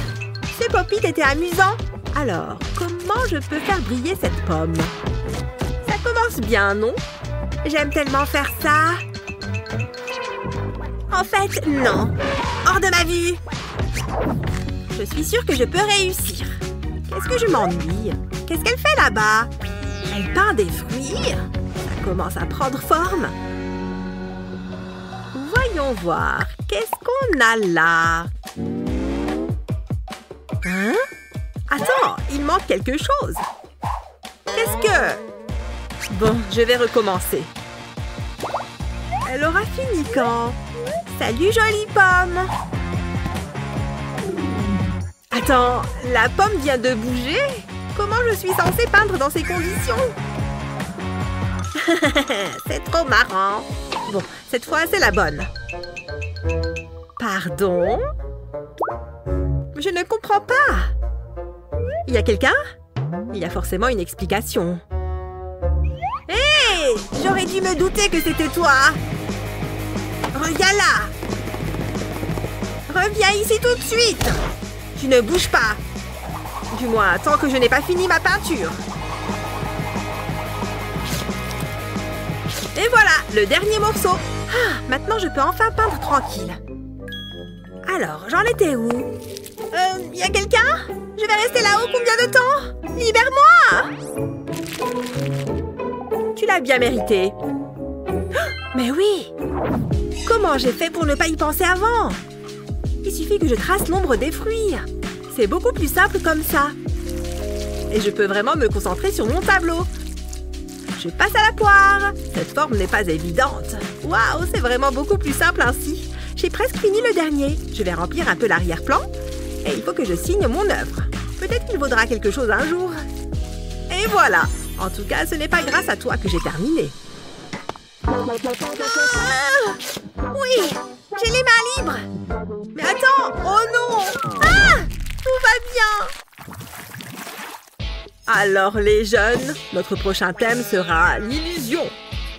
Ce pop-it était amusant. Alors, comment je peux faire briller cette pomme? Ça commence bien, non? J'aime tellement faire ça. En fait, non. Hors de ma vue. Je suis sûre que je peux réussir. Qu'est-ce que je m'ennuie? Qu'est-ce qu'elle fait là-bas? Elle peint des fruits? Ça commence à prendre forme. Voyons voir. Qu'est-ce qu'on a là? Hein? Attends, il manque quelque chose. Qu'est-ce que... Bon, je vais recommencer. Elle aura fini quand? Salut, jolie pomme! Attends, la pomme vient de bouger? Comment je suis censée peindre dans ces conditions? C'est trop marrant. Bon, cette fois, c'est la bonne. Pardon? Je ne comprends pas. Il y a quelqu'un? Il y a forcément une explication. Hé! Hey! J'aurais dû me douter que c'était toi! Reviens là! Reviens ici tout de suite! Tu ne bouges pas! Du moins, tant que je n'ai pas fini ma peinture. Et voilà, le dernier morceau. Ah, maintenant, je peux enfin peindre tranquille. Alors, j'en étais où? Y a quelqu'un? Je vais rester là-haut combien de temps? Libère-moi! Tu l'as bien mérité. Mais oui! Comment j'ai fait pour ne pas y penser avant? Il suffit que je trace l'ombre des fruits. C'est beaucoup plus simple comme ça. Et je peux vraiment me concentrer sur mon tableau. Je passe à la poire. Cette forme n'est pas évidente. Waouh, c'est vraiment beaucoup plus simple ainsi. J'ai presque fini le dernier. Je vais remplir un peu l'arrière-plan. Et il faut que je signe mon œuvre. Peut-être qu'il vaudra quelque chose un jour. Et voilà. En tout cas, ce n'est pas grâce à toi que j'ai terminé. Ah, oui, j'ai les mains libres. Mais attends, oh non. Ah, tout va bien. Alors les jeunes, notre prochain thème sera l'illusion.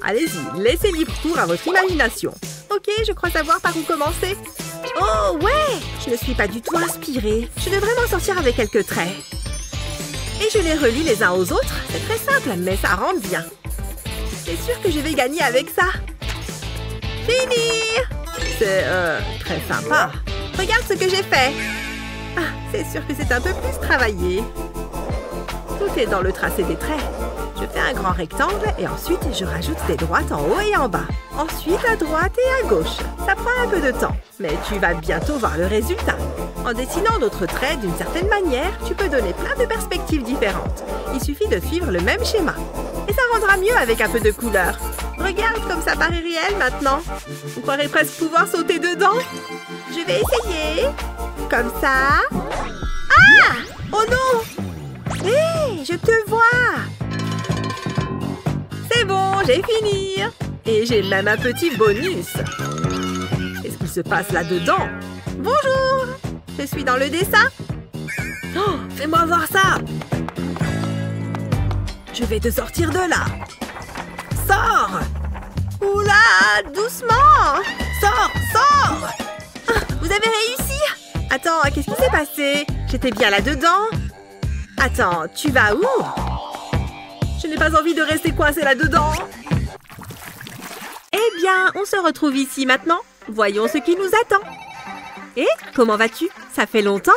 Allez-y, laissez libre cours à votre imagination. Ok, je crois savoir par où commencer. Oh ouais, je ne suis pas du tout inspirée. Je devrais m'en sortir avec quelques traits. Et je les relie les uns aux autres. C'est très simple, mais ça rentre bien. C'est sûr que je vais gagner avec ça. Fini! C'est, très sympa. Regarde ce que j'ai fait. Ah, c'est sûr que c'est un peu plus travaillé. Tout est dans le tracé des traits. Je fais un grand rectangle et ensuite je rajoute des droites en haut et en bas. Ensuite à droite et à gauche. Ça prend un peu de temps, mais tu vas bientôt voir le résultat. En dessinant d'autres traits d'une certaine manière, tu peux donner plein de perspectives différentes. Il suffit de suivre le même schéma. Et ça rendra mieux avec un peu de couleur. Regarde comme ça paraît réel maintenant. On croirait presque pouvoir sauter dedans. Je vais essayer. Comme ça. Ah! Oh non! Hé, je te vois! C'est bon, j'ai fini! Et j'ai même un petit bonus. Qu'est-ce qu'il se passe là-dedans? Bonjour! Je suis dans le dessin. Oh, fais-moi voir ça! Je vais te sortir de là. Sors! Oula, doucement! Sors, sors! Ah, vous avez réussi? Attends, qu'est-ce qui s'est passé? J'étais bien là-dedans. Attends, tu vas où? Je n'ai pas envie de rester coincée là-dedans. Eh bien, on se retrouve ici maintenant. Voyons ce qui nous attend. Et comment vas-tu? Ça fait longtemps.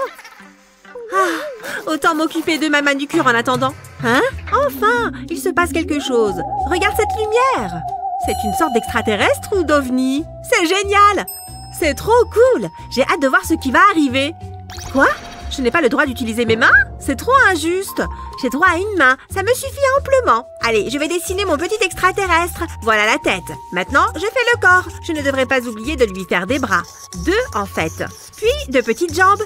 Ah, autant m'occuper de ma manucure en attendant. Hein? Enfin, il se passe quelque chose. Regarde cette lumière. C'est une sorte d'extraterrestre ou d'ovni? C'est génial! C'est trop cool! J'ai hâte de voir ce qui va arriver. Quoi? Je n'ai pas le droit d'utiliser mes mains? C'est trop injuste. J'ai droit à une main, ça me suffit amplement. Allez, je vais dessiner mon petit extraterrestre. Voilà la tête. Maintenant, je fais le corps. Je ne devrais pas oublier de lui faire des bras. 2 en fait. Puis, 2 petites jambes.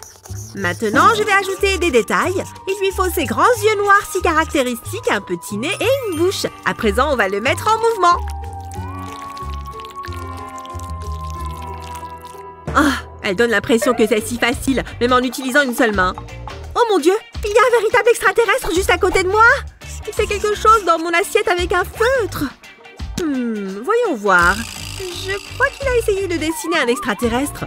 Maintenant, je vais ajouter des détails. Il lui faut ses grands yeux noirs si caractéristiques, un petit nez et une bouche. À présent, on va le mettre en mouvement. Ah, elle donne l'impression que c'est si facile, même en utilisant une seule main. Oh mon Dieu, il y a un véritable extraterrestre juste à côté de moi. Il fait quelque chose dans mon assiette avec un feutre. Voyons voir. Je crois qu'il a essayé de dessiner un extraterrestre.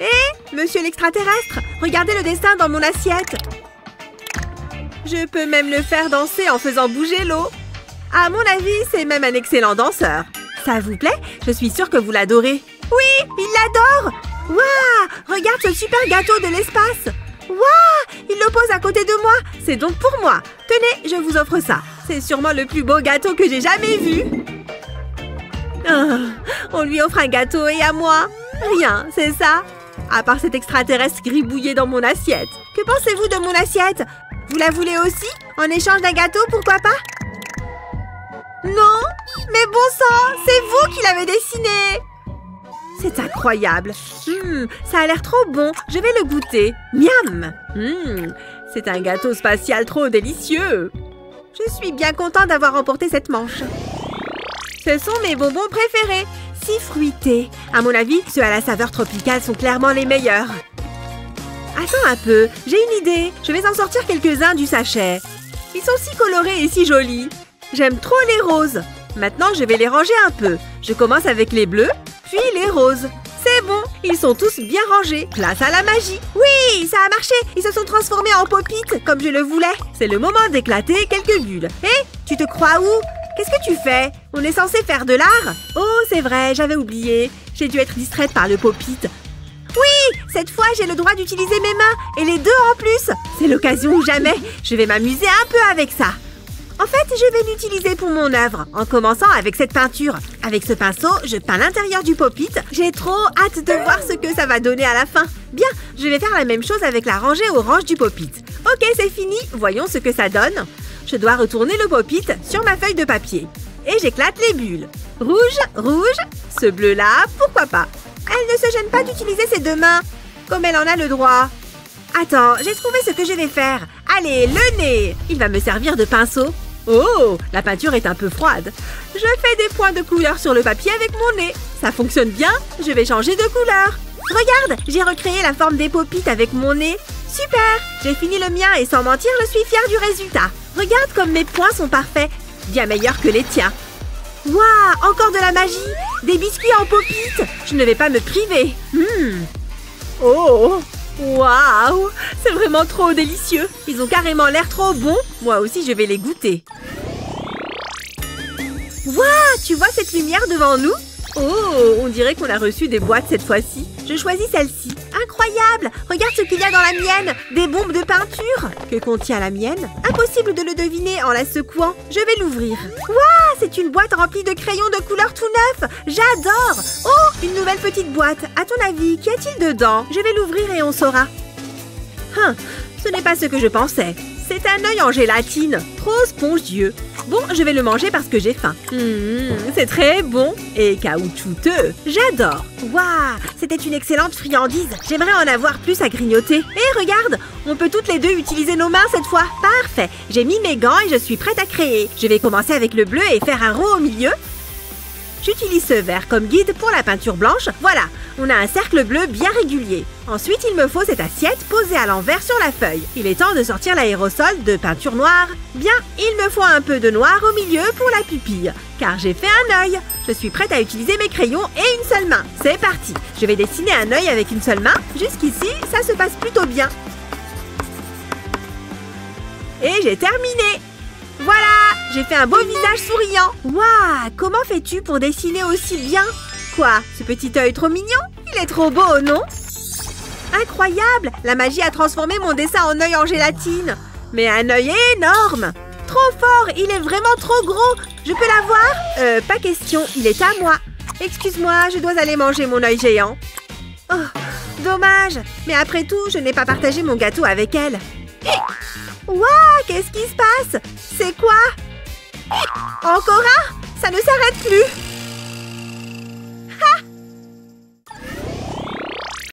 Hé, monsieur l'extraterrestre, regardez le dessin dans mon assiette. Je peux même le faire danser en faisant bouger l'eau. À mon avis, c'est même un excellent danseur. Ça vous plaît? Je suis sûre que vous l'adorez. Oui, il l'adore! Waouh! Regarde ce super gâteau de l'espace! Waouh! Il le pose à côté de moi! C'est donc pour moi! Tenez, je vous offre ça. C'est sûrement le plus beau gâteau que j'ai jamais vu. On lui offre un gâteau et à moi? Rien, c'est ça? À part cet extraterrestre gribouillé dans mon assiette. Que pensez-vous de mon assiette? Vous la voulez aussi? En échange d'un gâteau, pourquoi pas? Non? Mais bon sang! C'est vous qui l'avez dessiné! C'est incroyable. Ça a l'air trop bon. Je vais le goûter. Miam. C'est un gâteau spatial trop délicieux. Je suis bien contente d'avoir remporté cette manche. Ce sont mes bonbons préférés. Si fruités. À mon avis, ceux à la saveur tropicale sont clairement les meilleurs. Attends un peu. J'ai une idée. Je vais en sortir quelques-uns du sachet. Ils sont si colorés et si jolis. J'aime trop les roses. Maintenant, je vais les ranger un peu. Je commence avec les bleus. Puis les roses. C'est bon, ils sont tous bien rangés. Place à la magie. Oui, ça a marché. Ils se sont transformés en pop-it, comme je le voulais. C'est le moment d'éclater quelques bulles. Hé, tu te crois où? Qu'est-ce que tu fais? On est censé faire de l'art? Oh, c'est vrai, j'avais oublié. J'ai dû être distraite par le pop-it. Oui, cette fois, j'ai le droit d'utiliser mes mains. Et les 2 en plus. C'est l'occasion ou jamais. Je vais m'amuser un peu avec ça. En fait, je vais l'utiliser pour mon œuvre, en commençant avec cette peinture. Avec ce pinceau, je peins l'intérieur du pop-it. J'ai trop hâte de voir ce que ça va donner à la fin. Bien, je vais faire la même chose avec la rangée orange du pop-it. Ok, c'est fini. Voyons ce que ça donne. Je dois retourner le pop-it sur ma feuille de papier. Et j'éclate les bulles. Rouge, rouge. Ce bleu-là, pourquoi pas? Elle ne se gêne pas d'utiliser ses 2 mains, comme elle en a le droit. Attends, j'ai trouvé ce que je vais faire. Allez, le nez. Il va me servir de pinceau. Oh, la peinture est un peu froide. Je fais des points de couleur sur le papier avec mon nez. Ça fonctionne bien. Je vais changer de couleur. Regarde, j'ai recréé la forme des pop-it avec mon nez. Super, j'ai fini le mien et sans mentir, je suis fière du résultat. Regarde comme mes points sont parfaits. Bien meilleurs que les tiens. Waouh, encore de la magie. Des biscuits en pop-it. Je ne vais pas me priver. Oh, waouh, c'est vraiment trop délicieux. Ils ont carrément l'air trop bons. Moi aussi, je vais les goûter. Waouh, tu vois cette lumière devant nous? Oh, on dirait qu'on a reçu des boîtes cette fois-ci. Je choisis celle-ci. Incroyable! Regarde ce qu'il y a dans la mienne! Des bombes de peinture! Que contient la mienne? Impossible de le deviner en la secouant. Je vais l'ouvrir. Waouh! C'est une boîte remplie de crayons de couleur tout neuf! J'adore! Oh! Une nouvelle petite boîte. À ton avis, qu'y a-t-il dedans? Je vais l'ouvrir et on saura. Ce n'est pas ce que je pensais. C'est un œil en gélatine. Trop spongieux. Bon, je vais le manger parce que j'ai faim. C'est très bon et caoutchouteux. J'adore. Waouh, c'était une excellente friandise. J'aimerais en avoir plus à grignoter. Et regarde, on peut toutes les deux utiliser nos mains cette fois. Parfait. J'ai mis mes gants et je suis prête à créer. Je vais commencer avec le bleu et faire un rond au milieu. J'utilise ce vert comme guide pour la peinture blanche. Voilà, on a un cercle bleu bien régulier. Ensuite, il me faut cette assiette posée à l'envers sur la feuille. Il est temps de sortir l'aérosol de peinture noire. Bien, il me faut un peu de noir au milieu pour la pupille, car j'ai fait un œil. Je suis prête à utiliser mes crayons et une seule main. C'est parti. Je vais dessiner un œil avec une seule main. Jusqu'ici, ça se passe plutôt bien. Et j'ai terminé. Voilà, j'ai fait un beau visage souriant. Waouh, comment fais-tu pour dessiner aussi bien? Quoi, ce petit œil trop mignon? Il est trop beau, non? Incroyable, la magie a transformé mon dessin en œil en gélatine. Mais un œil énorme. Trop fort, il est vraiment trop gros. Je peux l'avoir? Pas question, il est à moi. Excuse-moi, je dois aller manger mon œil géant. Oh, dommage. Mais après tout, je n'ai pas partagé mon gâteau avec elle. Waouh, qu'est-ce qui se passe? C'est quoi? Encore un? Ça ne s'arrête plus.